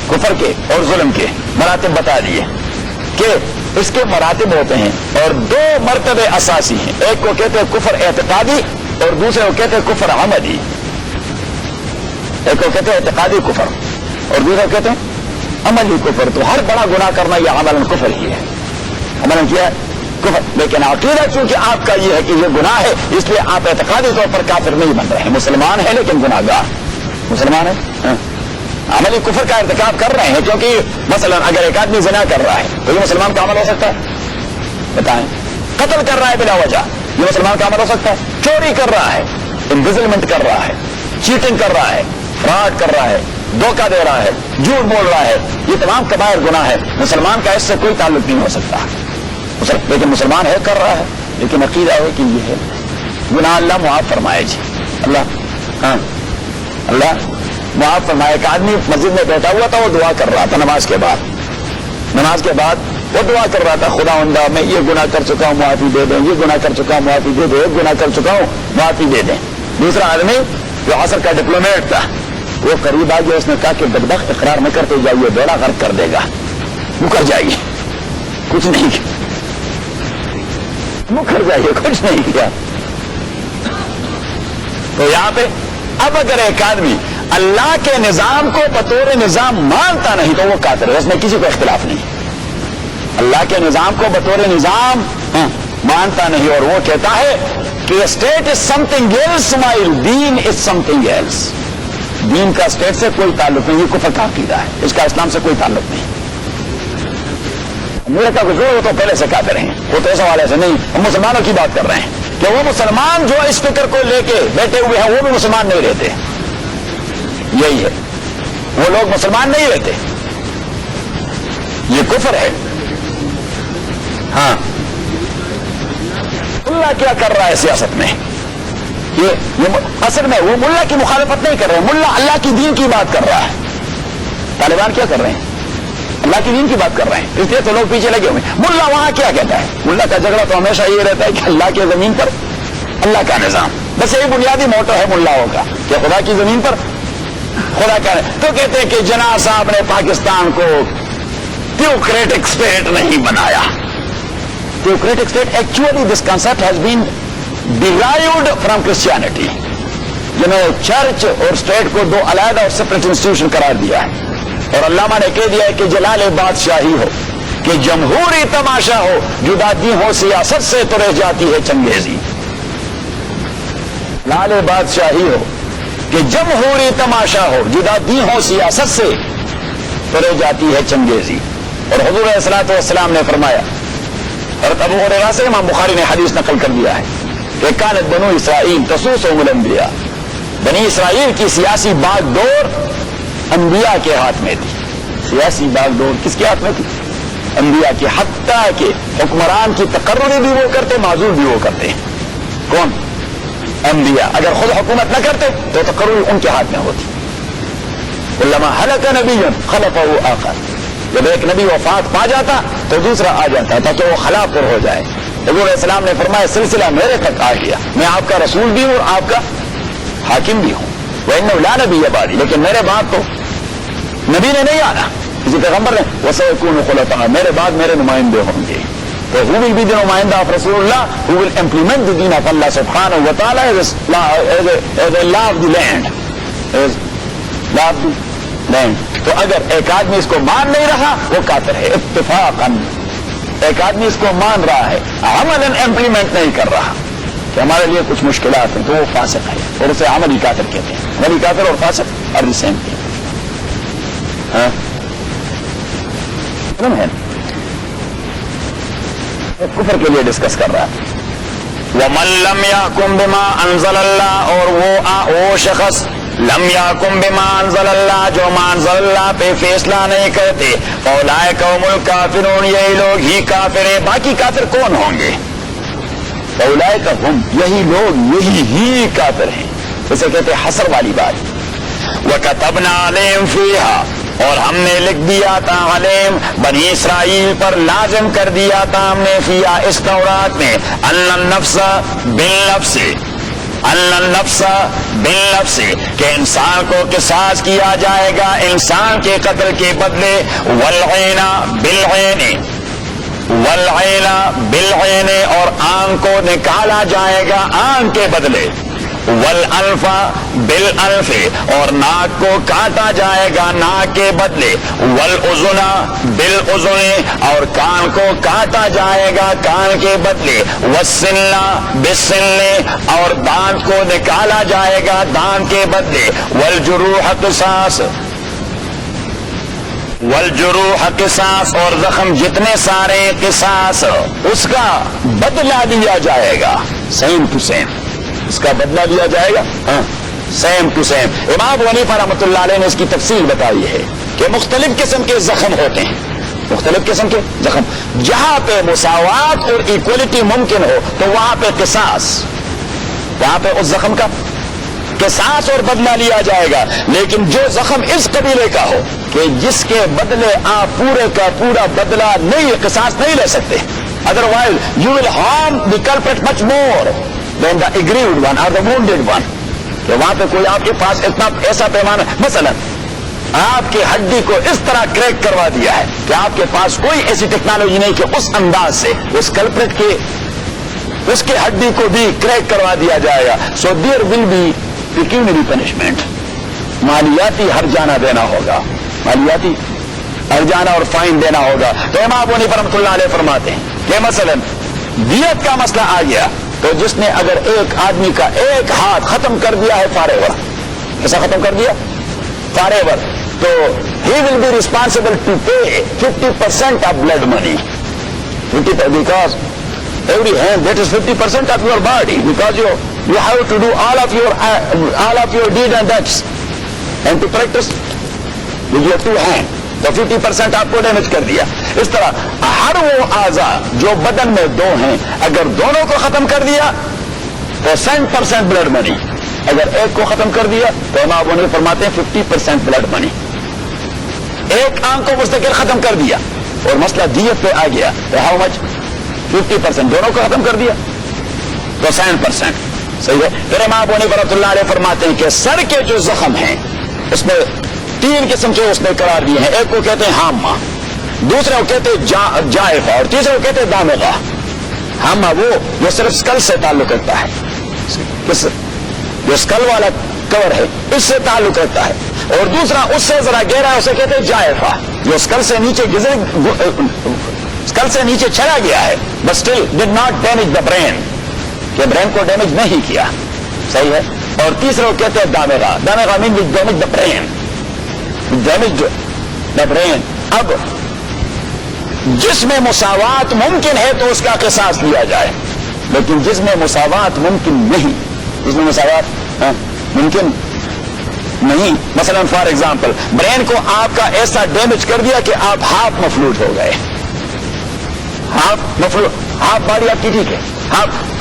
Speaker 2: کفر کے اور ظلم کے مراتب بتا دیے کہ اس کے مراتب ہوتے ہیں اور دو مرتبے اساسی ہیں، ایک کو کہتے ہیں کفر اعتقادی اور دوسرے کو کہتے ہیں کفر عملی۔ ایک کو کہتے ہیں اعتقادی کفر اور دوسرے کو کہتے ہیں عملی کفر۔ تو ہر بڑا گناہ کرنا یہ عملاً کفر ہی ہے، عملاً کیا ہے؟ کفر۔ لیکن عقیدہ چونکہ آپ کا یہ ہے کہ یہ گناہ ہے، اس لیے آپ اعتقادی طور پر کافر نہیں بن رہے ہیں، مسلمان ہیں لیکن گناہ گار مسلمان ہیں، عملی کفر کا ارتکاب کر رہے ہیں۔ کیونکہ مثلا اگر ایک آدمی زنا کر رہا ہے تو یہ مسلمان کا عمل ہو سکتا ہے؟ بتائیں۔ قتل کر رہا ہے بلا وجہ، یہ مسلمان کا عمل ہو سکتا ہے؟ چوری کر رہا ہے، امبیزلمنٹ کر رہا ہے، چیٹنگ کر رہا ہے، فراڈ کر رہا ہے، دھوکہ دے رہا ہے، جھوٹ بول رہا ہے، یہ تمام کبائر گناہ ہے، مسلمان کا اس سے کوئی تعلق نہیں ہو سکتا، لیکن مسلمان ہے، کر رہا ہے، لیکن عقیدہ ہے کہ یہ ہے گناہ، اللہ معاف فرمائے جی، اللہ معاف فرمائے۔ ایک آدمی مسجد میں بیٹھا ہوا تھا، وہ دعا کر رہا تھا نماز کے بعد وہ دعا کر رہا تھا، خداوندہ میں یہ گناہ کر چکا ہوں معافی دے دیں، یہ گناہ کر چکا ہوں معافی دے دیں، ایک گناہ کر چکا ہوں معافی دے دیں۔ دوسرا آدمی جو عصر کا ڈپلومیٹ تھا وہ قریب آ گیا، اس نے کہا کہ بدبخت اقرار میں کرتے جائیے، بیڑا غرق کر دے گا، مکر جائیے، کچھ نہیں کیا، مکر جائیے، کچھ نہیں کیا۔ تو یہاں پہ اب اگر ایک آدمی اللہ کے نظام کو بطور نظام مانتا نہیں تو وہ کافر ہے، اس میں کسی کو اختلاف نہیں، اللہ کے نظام کو بطور نظام مانتا نہیں، اور وہ کہتا ہے کہ state is something else, my دین از سم تھنگ ایلس، دین کا اسٹیٹ سے کوئی تعلق نہیں، یہ کفر کا عقیدہ ہے، اس کا اسلام سے کوئی تعلق نہیں۔ امریکہ کو جو تو پہلے سے کافر ہیں، وہ تو اس حوالے سے نہیں، ہم مسلمانوں کی بات کر رہے ہیں کہ وہ مسلمان جو اس فکر کو لے کے بیٹھے ہوئے ہیں وہ بھی مسلمان نہیں رہتے، یہی ہے، وہ لوگ مسلمان نہیں رہتے، یہ کفر ہے۔ ہاں، اللہ کیا کر رہا ہے سیاست میں؟ یہ اصل میں وہ ملا کی مخالفت نہیں کر رہے، ملا اللہ کی دین کی بات کر رہا ہے۔ طالبان کیا کر رہے ہیں؟ اللہ کی دین کی بات کر رہے ہیں، اس لیے تو لوگ پیچھے لگے ہوئے۔ ملا وہاں کیا کہتا ہے؟ ملا کا جھگڑا تو ہمیشہ یہ رہتا ہے کہ اللہ کی زمین پر اللہ کا نظام، بس یہی بنیادی موٹو ہے ملاؤں کا کہ خدا کی زمین پر خدا کا۔ تو کہتے ہیں کہ جناح صاحب نے پاکستان کو تھیوکریٹک اسٹیٹ نہیں بنایا۔ Theocratic state, actually this concept has been derived from Christianity, جنہوں نے چرچ اور اسٹیٹ کو دو علیحدہ اور سپریٹ انسٹیٹیوشن قرار دیا ہے، اور علامہ نے کہہ دیا ہے کہ جلال بادشاہی ہو، کہ جمہوری تماشا ہو، جدا دی ہو سیاست سے تو رہ جاتی ہے چنگیزی۔ لال بادشاہی ہو کہ جمہوری تماشا ہو، جدا دی ہو سیاست سے تو رہ جاتی ہے چنگیزی۔ اور حضور علیہ الصلوۃ والسلام نے فرمایا اور ابو ہریرہ سے امام بخاری نے حدیث نقل کر دیا ہے کہ کانت بنو اسرائیل تسوسهم الانبیاء، بنی اسرائیل کی سیاسی باغ ڈور انبیاء کے ہاتھ میں تھی. سیاسی باغ ڈور کس کے ہاتھ میں تھی؟ انبیاء کی. حتیٰ کہ حکمران کی تقرری بھی وہ کرتے، معذور بھی وہ کرتے ہیں. کون؟ انبیاء. اگر خود حکومت نہ کرتے تو تقرری ان کے ہاتھ میں ہوتی. علما ہلک نبی خلفہ آخر، جب ایک نبی وفات پا جاتا تو دوسرا آ جاتا تاکہ وہ خلاف پر ہو جائے. حضور علیہ السلام نے فرمایا سلسلہ میرے تک آ گیا، میں آپ کا رسول بھی ہوں اور آپ کا حاکم بھی ہوں. وَإِنَّهُ لَا نَبِيَّ بَعْدِي، لیکن میرے بعد تو نبی نے نہیں آنا. کسی پیغمبر نے وَسَيَكُونُ خُلَفَاءَ، میرے بعد میرے نمائندے ہوں گے. تو who will be the نمائندہ of رسول اللہ؟ who will implement the deen of Allah subhanahu wa ta'ala as a law of the land. law of the land. تو اگر ایک آدمی اس کو مان نہیں رہا وہ کافر ہے اتفاقاً. ایک آدمی اس کو مان رہا ہے عملاً امپلیمنٹ نہیں کر رہا کہ ہمارے لیے کچھ مشکلات ہیں تو وہ فاسق ہے، اور اسے عملی کافر کہتے ہیں. عملی کافر اور فاسق اور سیم تھنگ. ہے کفر کے لیے ڈسکس کر رہا ہے.
Speaker 1: وَمَن لَّمْ يَحْكُم بِمَا أَنزَلَ اللَّهُ، اور وہ شخص لم يحكم بما انزل اللہ، جو انزل اللہ پہ فیصلہ نہیں کرتے، فاولئک هم الکافرون، یہی لوگ ہی کافر ہیں. باقی کافر کون ہوں گے؟
Speaker 2: فاولئک هم، یہی لوگ یہی ہی کافر ہیں. اسے کہتے ہیں حصر والی بات.
Speaker 1: وَكَتَبْنَا عَلَيْهِمْ فِيهَا، اور ہم نے لکھ دیا تھا علیم بنی اسرائیل پر، لازم کر دیا تھا ہم نے فیہا اس تورات میں، ان النفس بالنفس، ان النفس بالنفس، کہ انسان کو قصاص کیا جائے گا انسان کے قتل کے بدلے، والعین بالعین، والعین بالعین، اور آنکھ کو نکالا جائے گا آنکھ کے بدلے، والانف بالانف، اور ناک کو کاٹا جائے گا ناک کے بدلے، والاذن بالاذن، اور کان کو کاٹا جائے گا کان کے بدلے، والسن بالسن، اور دانت کو نکالا جائے گا دانت کے بدلے، والجروح قصاص، والجروح قصاص، اور زخم جتنے سارے قصاص، اس کا بدلہ لیا جائے گا سیم ٹو سیم، اس کا بدلہ لیا جائے گا سیم ٹو سیم. امام ابو حنیفہ رحمۃ اللہ علیہ نے اس کی تفصیل بتائی ہے کہ مختلف قسم کے زخم ہوتے ہیں، مختلف قسم کے زخم. جہاں پہ مساوات اور ایکولیٹی ممکن ہو تو وہاں پہ قصاص، وہاں پہ اس زخم کا قصاص اور بدلہ لیا جائے گا. لیکن جو زخم اس قبیلے کا ہو کہ جس کے بدلے آپ پورے کا پورا بدلہ نہیں، قصاص نہیں لے سکتے، otherwise you will harm the culprit much more than the aggrieved one or the wounded one. کہ وہاں پہ کوئی آپ کے پاس اتنا ایسا پیمانہ، مثلا آپ کی ہڈی کو اس طرح کریک کروا دیا ہے کہ آپ کے پاس کوئی ایسی ٹیکنالوجی نہیں کہ اس انداز سے اس کلپریٹ کے اس کے ہڈی کو بھی کریک کروا دیا جائے گا. سو دیر ول بی پیکیونری پنشمنٹ، مالیاتی ہرجانہ دینا ہوگا، مالیاتی ہرجانہ اور فائن دینا ہوگا. تو امام ابو حنیفہ رحمۃ اللہ علیہ فرماتے ہیں کہ مثلا دیت کا مسئلہ آ گیا تو جس نے اگر ایک آدمی کا ایک ہاتھ ختم کر دیا ہے فاریور، ایسا ختم کر دیا فاریور، تو he will be responsible to pay 50% of blood money. 50%, because every hand, that is 50% of your body, because you have to do all of your deed and acts and to practice with your two hands. تو 50% آپ کو damage کر دیا. اس طرح ہر وہ اعضاء جو بدن میں دو ہیں اگر دونوں کو ختم کر دیا تو 100% بلڈ منی، اگر ایک کو ختم کر دیا تو امام ابو حنیفہ فرماتے ہیں 50% بلڈ منی. ایک آنکھ کو مستقل ختم کر دیا اور مسئلہ دیت پہ آ گیا تو ہاؤ مچ؟ 50%. دونوں کو ختم کر دیا تو 100%. صحیح ہے. پھر امام ابو حنیفہ رحمۃ اللہ علیہ فرماتے ہیں کہ سر کے جو زخم ہیں اس میں 3 قسم کے اس نے قرار دیے ہیں. ایک کو کہتے ہیں ہامہ، دوسرے کو کہتے ہیں جائفہ، اور تیسرے کو کہتے ہیں دامغہ. ہامہ وہ جو صرف اسکل سے تعلق رکھتا ہے، جو اسکل والا کور ہے اس سے تعلق رکھتا ہے، اور دوسرا اس سے ذرا گہرا ہے اسے کہتے ہیں جائفہ، جو اسکل سے نیچے اسکل سے نیچے چلا گیا ہے but still did not damage the brain, کہ برین کو ڈیمیج نہیں کیا. صحیح ہے. اور تیسرے کو کہتے ہیں دامغہ. دامغہ means which damage the brain, damage the brain. اب
Speaker 2: جس میں مساوات ممکن ہے تو اس کا قصاص لیا جائے، لیکن جس میں مساوات ممکن نہیں، جس میں مساوات ممکن نہیں، مثلا فار ایگزامپل برین کو آپ کا ایسا ڈیمیج کر دیا کہ آپ ہاف مفلوج ہو گئے، ہاف باڈی آپ کی ٹھیک ہے،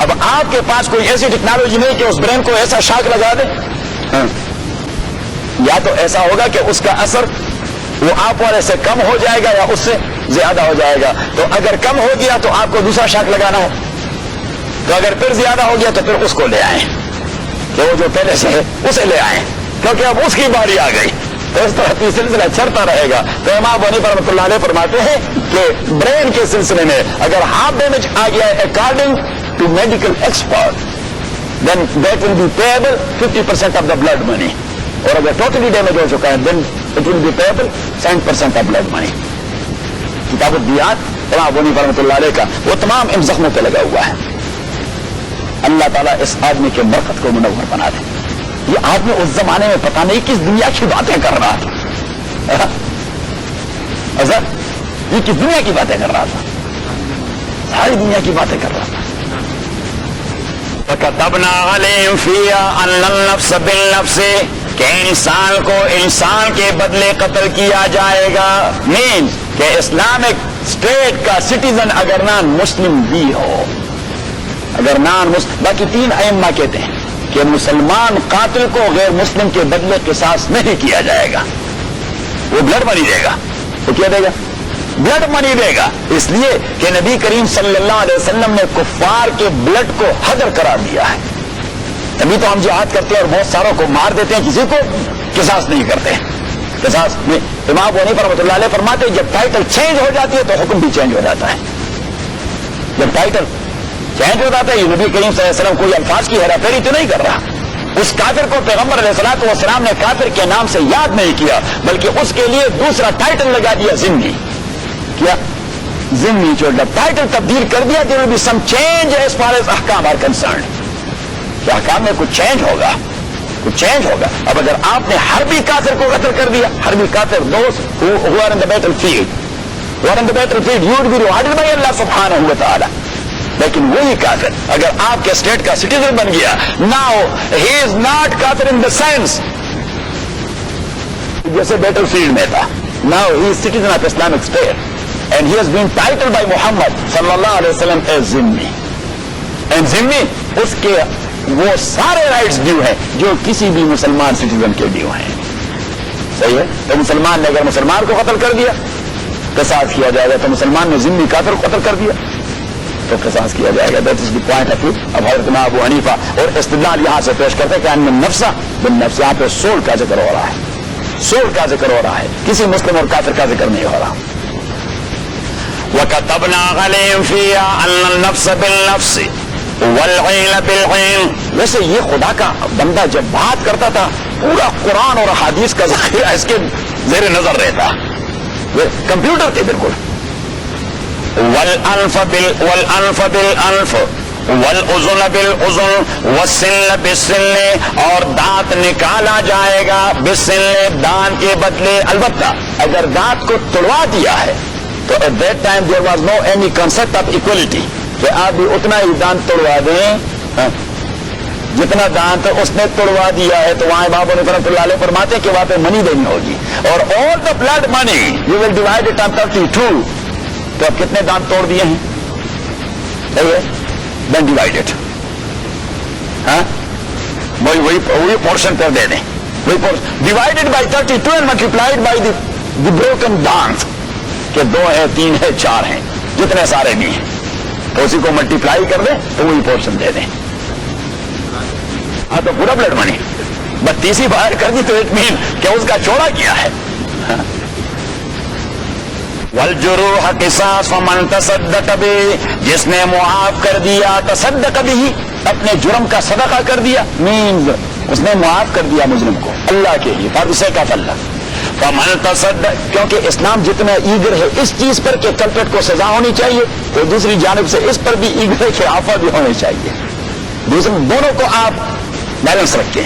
Speaker 2: اب آپ کے پاس کوئی ایسی ٹیکنالوجی نہیں کہ اس برین کو ایسا شاک لگا دے، یا تو ایسا ہوگا کہ اس کا اثر وہ آپ والے سے کم ہو جائے گا یا اس سے زیادہ ہو جائے گا، تو اگر کم ہو گیا تو آپ کو دوسرا شاک لگانا ہے، تو اگر پھر زیادہ ہو گیا تو پھر اس کو لے آئیں، کہ وہ جو پہلے سے ہے اسے لے آئیں، کیونکہ اب اس کی باری آ گئی، تو اس طرح یہ سلسلہ چلتا رہے گا۔ تو امام ابو حنیفہ رحمۃ اللہ علیہ فرماتے ہیں کہ برین کے سلسلے میں اگر ہاف ڈیمیج آ گیا ہے according to medical expert then that will be payable 50% of the blood money, اور اگر ٹوٹلی ڈیمیج ہو چکا ہے then it will be payable 70% of blood money۔ کتاب الدیات امام ابو حنیفہ رحمۃ اللہ علیہ کا وہ تمام ان زخموں پہ لگا ہوا ہے۔ اللہ تعالیٰ اس آدمی کے برکت کو منور بنا دے۔ یہ آدمی اس زمانے میں پتہ نہیں کس دنیا کی باتیں کر رہا تھا، یہ کس دنیا کی باتیں کر رہا تھا، ساری دنیا کی باتیں کر رہا تھا۔
Speaker 1: وَكَتَبْنَا عَلَيْهِمْ فِيهَا أَنَّ النَّفْسَ بِالنَّفْسِ، کہ انسان کو انسان کے بدلے قتل کیا جائے گا، مینز کہ اسلامک اسٹیٹ کا سٹیزن اگر نان مسلم بھی ہو، اگر نان مسلم، باقی تین ائمہ کہتے ہیں کہ مسلمان قاتل کو غیر مسلم کے بدلے قصاص نہیں کیا جائے گا، وہ بلڈ منی دے گا، وہ کیا دے گا؟ بلڈ منی دے گا، اس لیے کہ نبی کریم صلی اللہ علیہ وسلم نے کفار کے بلڈ کو حذر قرار دیا ہے۔ ابھی تو ہم جہاد کرتے ہیں اور بہت ساروں کو مار دیتے ہیں، کسی کو قصاص نہیں کرتے، قصاص میں امام ابو حنیفہ رحمۃ اللہ علیہ فرماتے ہیں جب ٹائٹل چینج ہو جاتی ہے تو حکم بھی چینج ہو جاتا ہے، جب ٹائٹل چینج ہو جاتا ہے۔ یہ نبی کریم صلی اللہ علیہ وسلم کوئی الفاظ کی ہیرا پھیری تو نہیں کر رہا، اس کافر کو پیغمبر علیہ الصلوۃ والسلام نے کافر کے نام سے یاد نہیں کیا، بلکہ اس کے لیے دوسرا ٹائٹل لگا دیا، ذمہ کیا، ذمہ، جو ٹائٹل تبدیل کر دیا there will be some change as far as احکام are concerned، کہ احکام میں کچھ چینج ہوگا، کچھ چینج ہوگا۔ اب اگر آپ نے حربی کافر کو قتل کر دیا، حربی کافر those who are in the battlefield، who are in the battlefield you would be rewarded by Allah سبحانہ و تعالی، لیکن وہی کافر اگر آپ کے اسٹیٹ کا سٹیزن بن گیا، now he is not کافر in the sense جیسے بیٹل فیلڈ میں تھا، now he is citizen of Islamic state and he has been titled by Muhammad صلی اللہ علیہ وسلم as ذمہ، and ذمہ اس کے وہ سارے رائٹس ڈیو ہیں جو کسی بھی مسلمان سٹیزن کے ڈیو ہیں، صحیح ہے؟ تو مسلمان نے اگر مسلمان کو قتل کر دیا قصاص کیا جائے گا، تو مسلمان نے ذمہ کافر کو قتل کر دیا تو قصاص کیا جائے گا۔ That is the point of view. اب حضرت امام ابو حنیفہ اور استدلال یہاں سے پیش کرتے ہیں کہ ان النفس بالنفس، یہاں پہ سول کا ذکر ہو رہا ہے، سول کا ذکر ہو رہا ہے، کسی مسلم اور کافر کا ذکر نہیں ہو رہا۔ وَكَتَبْنَا عَلَيْهِمْ فِيهَا أَنَّ النَّفْسَ بِالنَّفْسِ وَالْعَيْنَ بِالْعَيْنِ۔
Speaker 2: ویسے یہ خدا کا بندہ جب بات کرتا تھا پورا قرآن اور حدیث کا ذخیرہ اس کے زیر نظر رہتا، کمپیوٹر کے بالکل۔
Speaker 1: والأنف بالأنف والأذن بالأذن والسن بالسن، اور دانت نکالا جائے گا بالسن، دانت کے بدلے۔
Speaker 2: البتہ اگر دانت کو توڑوا دیا ہے تو at that time there was no any concept of equality، کہ آپ بھی اتنا ہی دانت توڑوا دیں جتنا دانت اس نے توڑوا دیا ہے، تو وہاں امام ابو حنیفہ اللہ علیہ فرماتے ہیں کہ وہاں پہ منی دینی ہوگی، اور all the blood money you will divide it on 32، تو اب کتنے دانت توڑ دیے ہیں، صحیح ہے، then divide it، ہاں وہی پورشن پر دے دیں، وہی portion divided by 32 and multiplied by the broken dance، کہ 2 ہے 3 ہے 4 ہیں، جتنے سارے بھی ہیں، تو اسی کو ملٹیپلائی کر دیں تو وہی پورشن دے دیں، ہاں تو پورا بلڈ منی 32 باہر کر دی تو اٹ مین کہ اس کا چوڑا کیا ہے۔
Speaker 1: والجروح قصاص فمن تصدق به، جس نے معاف کر دیا،
Speaker 2: تصدق بھی اپنے جرم کا صدقہ کر دیا، مینز اس نے معاف کر دیا مجرم کو اللہ کے لیے، فار دی سیک آف اللہ۔
Speaker 1: فمن تصدق،
Speaker 2: کیونکہ اسلام جتنا ایگر ہے اس چیز پر کہ کلپریٹ کو سزا ہونی چاہیے، تو دوسری جانب سے اس پر بھی ایگر ہے کہ عفو بھی ہونی چاہیے، دونوں کو آپ بیلنس رکھیں۔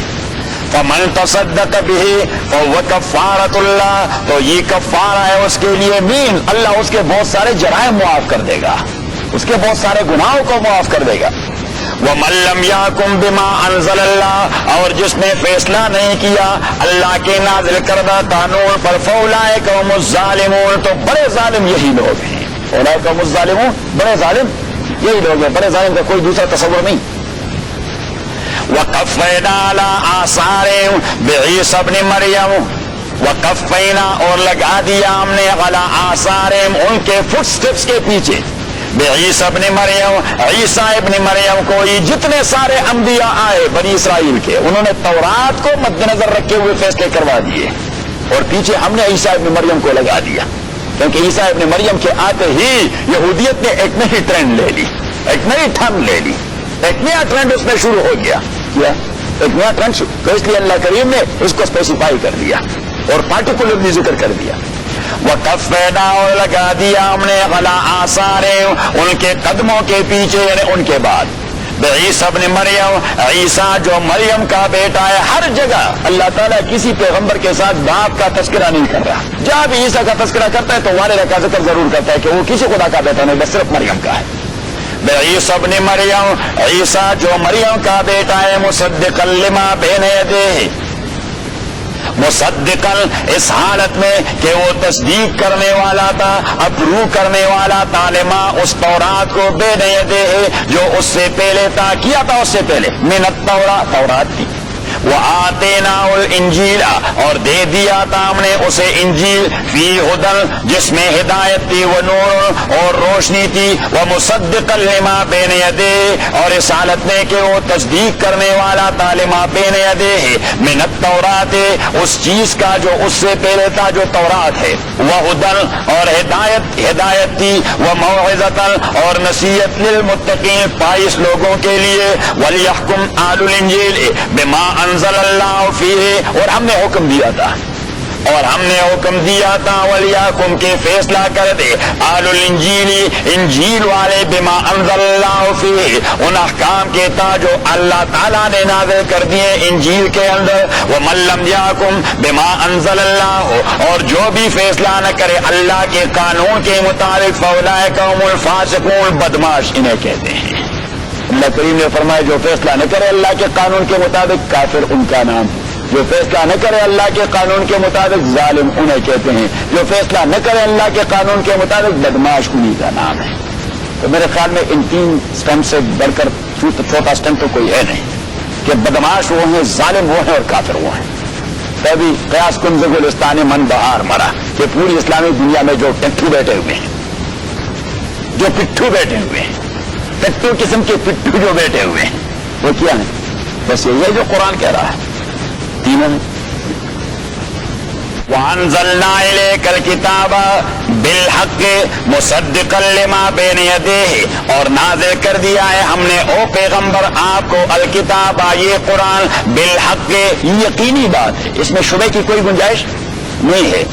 Speaker 2: فمن تصدق به فهو کفارۃ اللہ، تو یہ کفارہ ہے اس کے لیے، مین اللہ اس کے بہت سارے جرائم معاف کر دے گا، اس کے بہت سارے گناہوں کو معاف کر دے گا۔ وَمَن لَّمْ يَحْكُم بِمَا أَنزَلَ اللَّهُ، اور جس نے فیصلہ نہیں کیا اللہ کے نازل کردہ قانون پر، فَأُولَٰئِكَ هُمُ الظَّالِمُونَ، تو بڑے ظالم یہی لوگ ہیں۔ أُولَٰئِكَ هُمُ الظَّالِمُونَ، بڑے ظالم یہی لوگ ہیں، بڑے ظالم کا کوئی دوسرا تصور نہیں۔ وَقَفَّيْنَا عَلَىٰ آثَارِهِم بِعِيسَى ابْنِ مَرْيَمَ، وَقَفَّيْنَا اور لگا دیا ہم نے عَلَىٰ آثَارِهِم ان کے فٹ سٹیپس کے پیچھے، بعیسیٰ ابن مریم، عیسیٰ ابن مریم کو، یہ جتنے سارے انبیاء آئے بنی اسرائیل کے، انہوں نے تورات کو مد نظر رکھے ہوئے فیصلے کروا دیے، اور پیچھے ہم نے عیسیٰ ابن مریم کو لگا دیا، کیونکہ عیسیٰ ابن مریم کے آتے ہی یہودیت نے ایک نئی ٹرینڈ لے لی، ایک نئی ٹھن لے لی، ایک نیا ٹرینڈ اس میں شروع ہو گیا، ایک نیا ٹرینڈ شروع، تو اس لیے اللہ کریم نے اس کو اسپیسیفائی کر دیا اور پارٹیکولرلی ذکر کر دیا۔ وَقَفَّيْنَا اور لگا دیا ہم نے عَلَىٰ آثَارِهِم ان کے قدموں کے پیچھے، یعنی ان کے بعد، بعیسیٰ ابن مریم، عیسیٰ جو مریم کا بیٹا ہے۔ ہر جگہ اللہ تعالیٰ کسی پیغمبر کے ساتھ باپ کا تذکرہ نہیں کر رہا، جہاں بھی عیسیٰ کا تذکرہ کرتا ہے تو والدہ کا ذکر ضرور کرتا ہے کہ وہ کسی خدا کا بیٹا نہیں، بس صرف مریم کا ہے۔ بعیسیٰ ابن مریم، عیسیٰ جو مریم کا بیٹا ہے، مصدقا لما بین یدیہ، مصدقاً اس حالت میں کہ وہ تصدیق کرنے والا تھا، اپروو کرنے والا تھا، لما اس تورات کو، بین یدیہ جو اس سے پہلے تھا، کیا تھا اس سے پہلے، من التوراۃ، تورات تھی، وآتیناہ الانجیل اور دے دیا تھا ہم نے اسے انجیل، فی ہدی جس میں ہدایت تھی، ونور اور روشنی تھی، ومصدقا لما بین یدیہ اور اس حالت میں کہ وہ تصدیق کرنے والا تھا، لما بین یدیہ من التوراۃ اس چیز کا جو اس سے پہلے تھا جو تورات ہے، وہدی اور ہدایت تھی، وموعظۃ اور نصیحت للمتقین پائس لوگوں کے لیے، ولیحکم آل الانجیل بما انزل اللہ فیہ اور ہم نے حکم دیا تھا، ولیحکم کے فیصلہ کر دے، آل الانجیل انجیل والے، بما انزل اللہ فیہ ان احکام کے تھا جو اللہ تعالیٰ نے نازل کر دیے انجیل کے اندر، ومن لم یحکم بما انزل اللہ اور جو بھی فیصلہ نہ کرے اللہ کے قانون کے مطابق، فاولئک هم الفاسقون بدماش انہیں کہتے ہیں۔ اللہ کریم نے فرمایا جو فیصلہ نہ کرے اللہ کے قانون کے مطابق کافر ان کا نام، جو فیصلہ نہ کرے اللہ کے قانون کے مطابق ظالم انہیں کہتے ہیں، جو فیصلہ نہ کرے اللہ کے قانون کے مطابق بدماش انہی کا نام ہے۔ تو میرے خیال میں ان تین سٹمپ سے بڑھ کر چھوٹا سٹمپ تو کوئی ہے نہیں کہ بدماش وہ ہیں، ظالم وہ ہیں اور کافر وہ ہیں۔ تبھی قیاس کن ز گلستان من بہار مرا کہ پوری اسلامی دنیا میں جو پٹھو بیٹھے ہوئے ہیں، جو پٹھو بیٹھے ہوئے ہیں، پٹھو قسم کے پٹھو جو بیٹھے ہوئے ہیں، وہ کیا ہے؟ بس یہی ہے جو قرآن کہہ رہا ہے، تینوں نے۔ وَأَنزَلْنَا إِلَيْكَ الْكِتَابَ بِالْحَقِّ مُصَدِّقًا لِمَا بَيْنَ يَدَيْهِ اور نازل کر دیا ہے ہم نے او پیغمبر آپ کو الکتاب یہ قرآن، بالحق یقینی بات ہے، اس میں شبہ کی کوئی گنجائش نہیں ہے،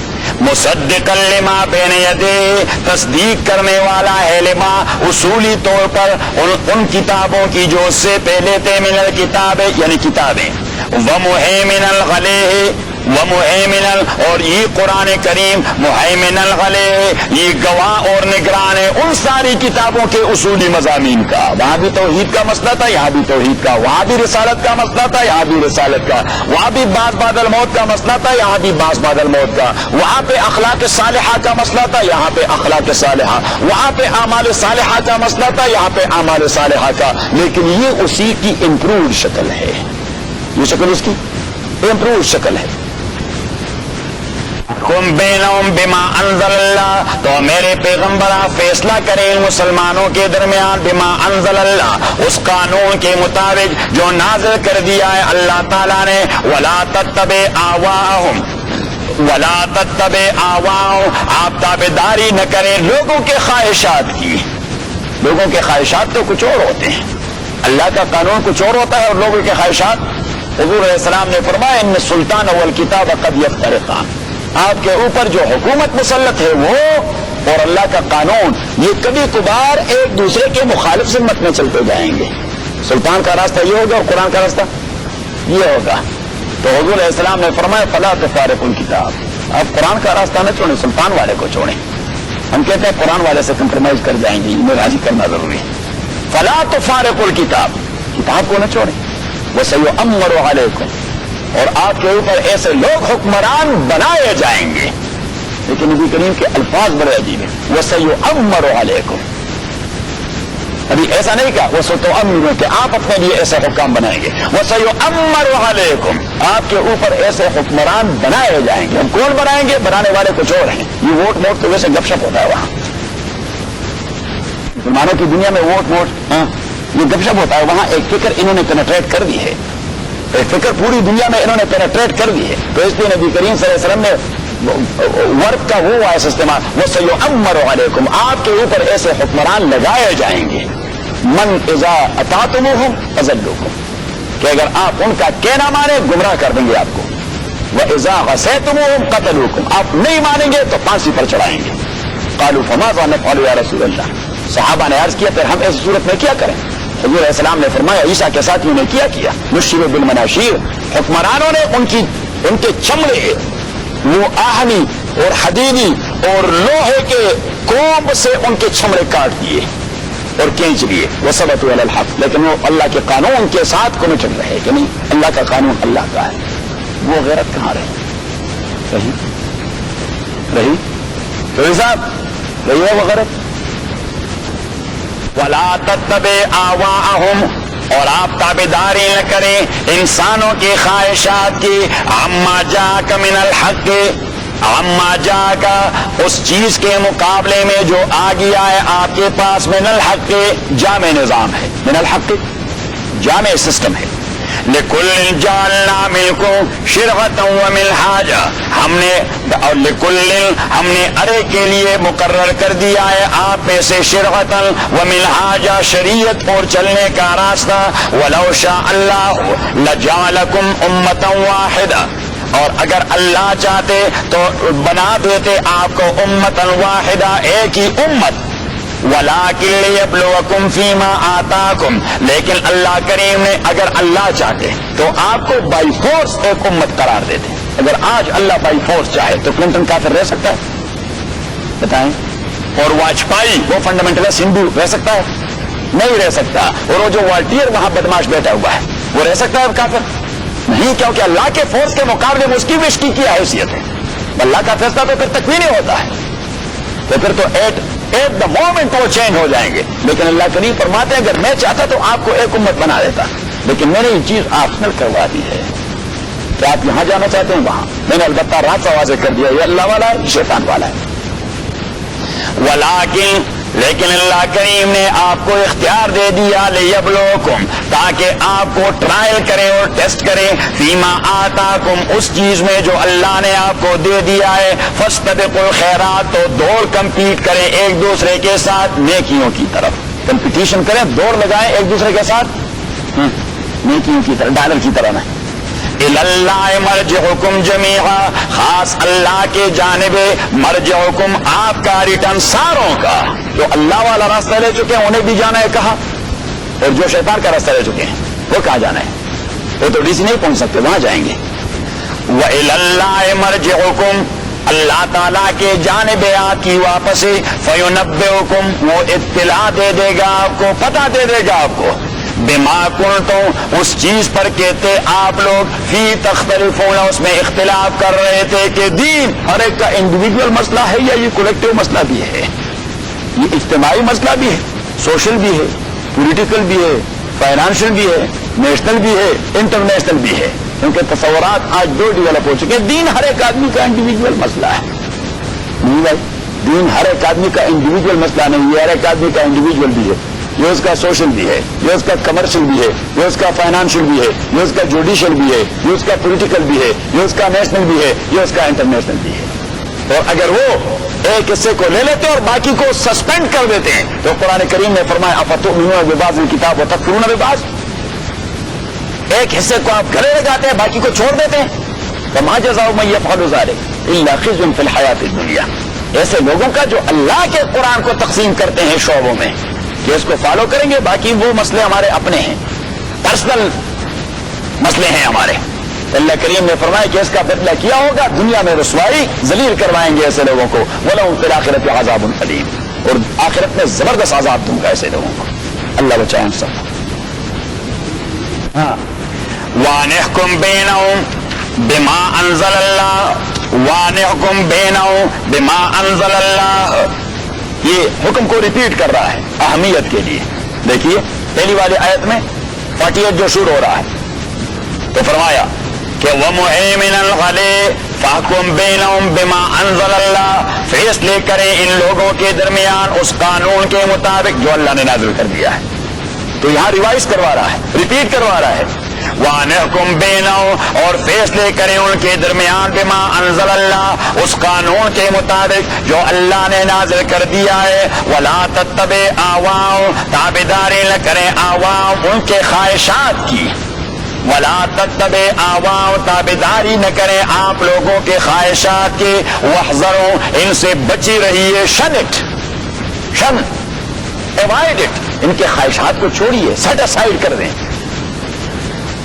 Speaker 2: مصدقا لما بین یدیہ تصدیق کرنے والا ہے، لما اصولی طور پر ان کتابوں کی جو اس سے پہلے تھے، من الکتاب یعنی کتابیں، ومہیمنا علیہ ومہیمنا اور یہ قرآن کریم مہیمنا علیہ یہ گواہ اور نگران ہے ان ساری کتابوں کے اصولی مضامین کا۔ وہاں بھی توحید کا مسئلہ تھا، یہاں بھی توحید کا، وہاں بھی رسالت کا مسئلہ تھا، یہاں بھی رسالت کا، وہاں بھی بعث بعد الموت کا مسئلہ تھا، یہاں بھی بعث بعد الموت کا، وہاں پہ اخلاق صالحہ کا مسئلہ تھا، یہاں پہ اخلاق صالحہ، وہاں پہ اعمال صالحہ کا مسئلہ تھا، یہاں پہ اعمال صالحہ کا، لیکن یہ اسی کی امپرووڈ شکل ہے، یہ شکل اس کی امپرووڈ شکل ہے۔ حکم بینہم بما انزل اللہ تو میرے پیغمبر آپ فیصلہ کریں مسلمانوں کے درمیان، بما انزل اللہ اس قانون کے مطابق جو نازل کر دیا ہے اللہ تعالیٰ نے، ولا تتبع اہواءہم ولا تتبع اہواءہم آپ تابعداری نہ کریں لوگوں کے خواہشات کی۔ لوگوں کے خواہشات تو کچھ اور ہوتے ہیں، اللہ کا قانون کچھ اور ہوتا ہے اور لوگوں کے خواہشات۔ حضور علیہ السلام نے فرمایا ان السلطان والکتاب قد یفترقان، آپ کے اوپر جو حکومت مسلط ہے وہ اور اللہ کا قانون یہ کبھی کبھار ایک دوسرے کے مخالف سمت میں چلتے جائیں گے۔ سلطان کا راستہ یہ ہوگا اور قرآن کا راستہ یہ ہوگا، تو حضور علیہ السلام نے فرمایا فلا تفارقوا الکتاب، آپ قرآن کا راستہ نہ چھوڑیں، سلطان والے کو چھوڑیں. ہم کہتے ہیں قرآن والے سے کمپرومائز کر جائیں گے، انہیں راضی کرنا ضروری ہے. فلا تفارقوا الکتاب، کتاب کو نہ چھوڑیں. وسیؤمر علیکم، اور آپ کے اوپر ایسے لوگ حکمران بنائے جائیں گے. لیکن نبی کریم کے الفاظ بڑے عجیب ہیں. وسیؤمر علیکم، ابھی ایسا نہیں کہا وستؤمرون کہ آپ اپنے لیے ایسے حکام بنائیں گے. وسیؤمر علیکم، آپ کے اوپر ایسے حکمران بنائے جائیں گے. ہم کون بنائیں گے؟ بنانے والے کچھ اور ہیں. یہ ووٹ موٹ تو ویسے گپ شپ ہوتا ہے وہاں مسلمانوں کی دنیا میں. ووٹ موٹ یہ گپ شپ ہوتا ہے وہاں. ایک فکر انہوں نے پینیٹریٹ کر دی ہے، ایک فکر پوری دنیا میں انہوں نے پینیٹریٹ کر دی ہے. تو اس لیے نبی کریم صلی اللہ علیہ وسلم نے ورک کا وہ وائس استعمال، وسیؤمر علیکم، آپ کے اوپر ایسے حکمران لگائے جائیں گے. من اذا اطعتموہم اضلوکم، کہ اگر آپ ان کا کہنا مانیں گمراہ کر دیں گے آپ کو. واذا عصیتموہم قتلوکم، آپ نہیں مانیں گے تو پھانسی پر چڑھائیں گے. قالوا فماذا نفعل یا رسول اللہ، صحابہ نے عرض کیا پھر ہم ایسی صورت میں کیا کریں؟ حضور علیہ السلام نے فرمایا عیسیٰ کے ساتھیوں نے کیا نشر بالمناشیر، حکمرانوں نے ان کے چمڑے وہ آہنی اور حدیدی اور لوہے کے کوب سے ان کے چمڑے کاٹ دیے اور کھینچ لیے. وثبتوا علی الحق، لیکن وہ اللہ کے قانون کے ساتھ کمیٹڈ رہے کہ نہیں اللہ کا قانون اللہ کا ہے. وہ غیرت کہاں رہی تو صاحب رہی ہے وہ غیرت. ولا تتبع اهواءهم، اور آپ تابعداری نہ کریں انسانوں کی خواہشات کی. عما جاءک من الحق، عما جاءک اس چیز کے مقابلے میں جو آ گیا ہے آپ کے پاس. من الحق جامع نظام ہے، من الحق جامع سسٹم ہے. لکل جعلنا منکم شرعۃ ومنہاجا، ہم نے ارے کے لیے مقرر کر دیا ہے آپ میں سے شرعۃ ومنہاجا، شریعت اور چلنے کا راستہ. ولو شاء اللہ لجعلکم امۃ واحدہ، اور اگر اللہ چاہتے تو بنا دیتے آپ کو امۃ واحدہ، ایک ہی امت. وَلَٰكِن لِيَبْلُوَكُمْ فِيمَا آتَاكُمْ، لیکن اللہ کریم نے اگر اللہ چاہتے تو آپ کو بائی فورس ایک امت قرار دیتے. اگر آج اللہ بائی فورس چاہے تو کلنٹن کافر رہ سکتا ہے؟ بتائیں. اور واجپائی وہ فنڈامنٹلسٹ ہندو رہ سکتا ہے؟ نہیں رہ سکتا. اور وہ جو والٹیئر وہاں بدماش بیٹھا ہوا ہے وہ رہ سکتا ہے کافر؟ نہیں، کیونکہ اللہ کے فورس کے مقابلے میں اس کی وش کی کیا حیثیت ہے. اللہ کا فیصلہ تو پھر تکوینی ہوتا ہے، تو پھر تو ایٹ دا مومنٹ وہ چینج ہو جائیں گے. لیکن اللہ کریم فرماتے ہیں اگر میں چاہتا تو آپ کو ایک امت بنا دیتا، لیکن میں نے یہ چیز آپشنل کروا دی ہے کہ آپ یہاں جانا چاہتے ہیں وہاں. میں نے البتہ رات سے واضح کر دیا یہ اللہ والا ہے، شیطان والا ہے. ولیکن لیکن اللہ کریم نے آپ کو اختیار دے دیا لیبلوکم، تاکہ آپ کو ٹرائل کرے اور ٹیسٹ کرے. فیما آتاکم، اس چیز میں جو اللہ نے آپ کو دے دیا ہے. فاستبقوا الخیرات، تو دوڑ کمپیٹ کریں ایک دوسرے کے ساتھ نیکیوں کی طرف. کمپٹیشن کریں، دوڑ لگائیں ایک دوسرے کے ساتھ نیکیوں کی طرف، ڈالر کی طرح نہیں. اللہ مرجعکم جمیعا، خاص اللہ کے جانب مرجعکم، آپ کا ریٹرن ساروں کا. جو اللہ والا راستہ لے چکے ہیں انہیں بھی جانا ہے کہاں، اور جو شیطان کا راستہ لے چکے ہیں وہ کہاں جانا ہے؟ وہ تو ڈی سی نہیں پہنچ سکتے، وہاں جائیں گے. وَإِلَى اللَّهِ مَرْجِعُكُمْ، اللہ تعالیٰ کے جانب آپ کی واپسی. فَيُنَبِّئُكُمْ، وہ اطلاع دے دے گا آپ کو، پتہ دے دے گا آپ کو. بما کنتم، اس چیز پر کہتے آپ لوگ فی تختلفون، اس میں اختلاف کر رہے تھے کہ دین ہر ایک کا انڈیویجول مسئلہ ہے یا یہ کولیکٹیو مسئلہ بھی ہے، یہ اجتماعی مسئلہ بھی ہے، سوشل بھی ہے، پولیٹیکل بھی ہے، فائنانشل بھی ہے، نیشنل بھی ہے، انٹرنیشنل بھی ہے. کیونکہ تصورات آج دو ڈیولپ ہو چکے ہیں. دین ہر ایک آدمی کا انڈیویجول مسئلہ ہے نہیں بھائی، دین ہر ایک آدمی کا انڈیویجول مسئلہ نہیں ہے. ہر ایک آدمی کا انڈیویجول بھی ہے، یہ اس کا سوشل بھی ہے، یہ اس کا کمرشل بھی ہے، یہ اس کا فائنانشل بھی ہے، یہ اس کا جوڈیشل بھی ہے، یہ اس کا پولیٹیکل بھی ہے، یہ اس کا نیشنل بھی ہے، یہ اس کا انٹرنیشنل بھی ہے. اور اگر وہ ایک حصے کو لے لیتے اور باقی کو سسپینڈ کر دیتے ہیں تو قرآن کریم نے فرمایا افتؤمنون ببعض الکتاب وتکفرون ببعض، ایک حصے کو آپ گلے لگاتے ہیں باقی کو چھوڑ دیتے ہیں. فما جزاء من يفعل ذلك الا خزي في الحیاة الدنیا، ایسے لوگوں کا جو اللہ کے قرآن کو تقسیم کرتے ہیں شعبوں میں کہ اس کو فالو کریں گے، باقی وہ مسئلے ہمارے اپنے ہیں، پرسنل مسئلے ہیں ہمارے. اللہ کریم نے فرمایا کہ اس کا بدلہ کیا ہوگا دنیا میں رسوائی، ذلیل کروائیں گے ایسے لوگوں کو، وَلَهُمْ فِي الْآخِرَةِ عَذَابٌ أَلِيمٌ، اور آخرت میں زبردست عذاب دوں گا ایسے لوگوں کو۔ اللہ بچائے ہم سب۔ ہاں
Speaker 1: وَأَنِحْكُمْ بَيْنَهُمْ بِمَا أَنزَلَ اللَّهُ وَأَنِحْكُمْ بَيْنَهُمْ بِمَا أَنزَلَ اللَّهُ،
Speaker 2: یہ حکم کو ریپیٹ کر رہا ہے اہمیت کے لیے۔ دیکھیے پہلی والی آیت میں 48 جو شروع ہو رہا ہے تو فرمایا
Speaker 1: کہ وَمُهَيْمِنًا عَلَيْهِ فَاحْكُمْ بَيْنَهُمْ بِمَا أَنزَلَ اللَّهُ، فیصلے کریں ان لوگوں کے درمیان اس قانون کے مطابق جو اللہ نے نازل کر دیا ہے۔
Speaker 2: تو یہاں ریوائز کروا رہا ہے، ریپیٹ کروا رہا ہے۔
Speaker 1: وَأَنِحْكُمْ بَيْنَهُمْ، اور فیصلے کریں ان کے درمیان بِمَا أَنزَلَ اللَّهُ، اس قانون کے مطابق جو اللہ نے نازل کر دیا ہے۔ وَلَا تَتَّبِعْ أَهْوَاءَهُمْ، تابعداری نہ کریں أَهْوَاءَهُمْ، ان کے خواہشات کی۔ وَلَا تَتَّبِعْ أَهْوَاءَهُمْ، تابعداری نہ کریں آپ لوگوں کے خواہشات کی۔ وَاحْذَرُوا، ان سے بچی رہیے، شن ایوائڈ اٹ، ان کے خواہشات کو چھوڑیے، سیٹ اسائڈ کر دیں۔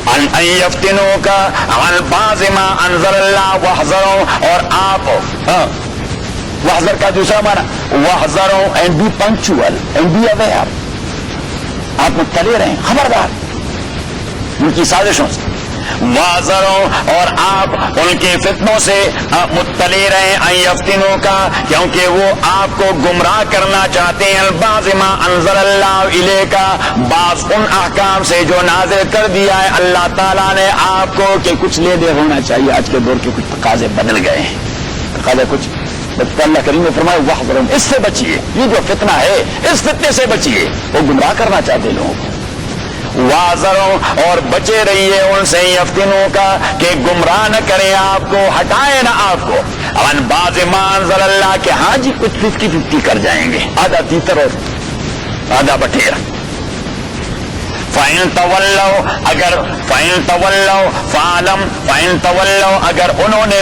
Speaker 1: ان يفتنوك عن بعض ما انزل اللہ، واحذروا، اور آپ
Speaker 2: واحذر کا دوسرا معنی واحذروا and be punctual and be aware, آپ مطلع رہیں، خبردار ان کی سازشوں سے۔
Speaker 1: واحذروا، اور آپ ان کے فتنوں سے مطلع رہیں۔ ان يفتنوك، کیونکہ وہ آپ کو گمراہ کرنا چاہتے ہیں۔ بعض ما انزل اللہ الیک، بعض ان احکام سے جو نازل کر دیا ہے اللہ تعالیٰ نے آپ کو، کہ
Speaker 2: کچھ لے دے ہونا چاہیے، آج کے دور کے کچھ تقاضے بدل گئے ہیں، تقاضے کچھ اللہ کریم نے فرمایا واحذروا، اس سے بچیے، یہ جو فتنہ ہے اس فتنے سے بچیے، وہ گمراہ کرنا چاہتے لوگوں کو۔
Speaker 1: واذروا، اور بچے رہیے ان سے یفتنوں کا، کہ گمراہ نہ کریں آپ کو، ہٹائیں نہ آپ کو۔ عن بعض ما انزل اللہ، کہ ہاں جی کچھ 50-50 کر جائیں گے،
Speaker 2: آدھا تیتر اور
Speaker 1: آدھا بٹیر۔ فَإِن تَوَلَّوْا، اگر فَإِن تَوَلَّوْا فَاعْلَمْ، فَإِن تَوَلَّوْا، اگر انہوں نے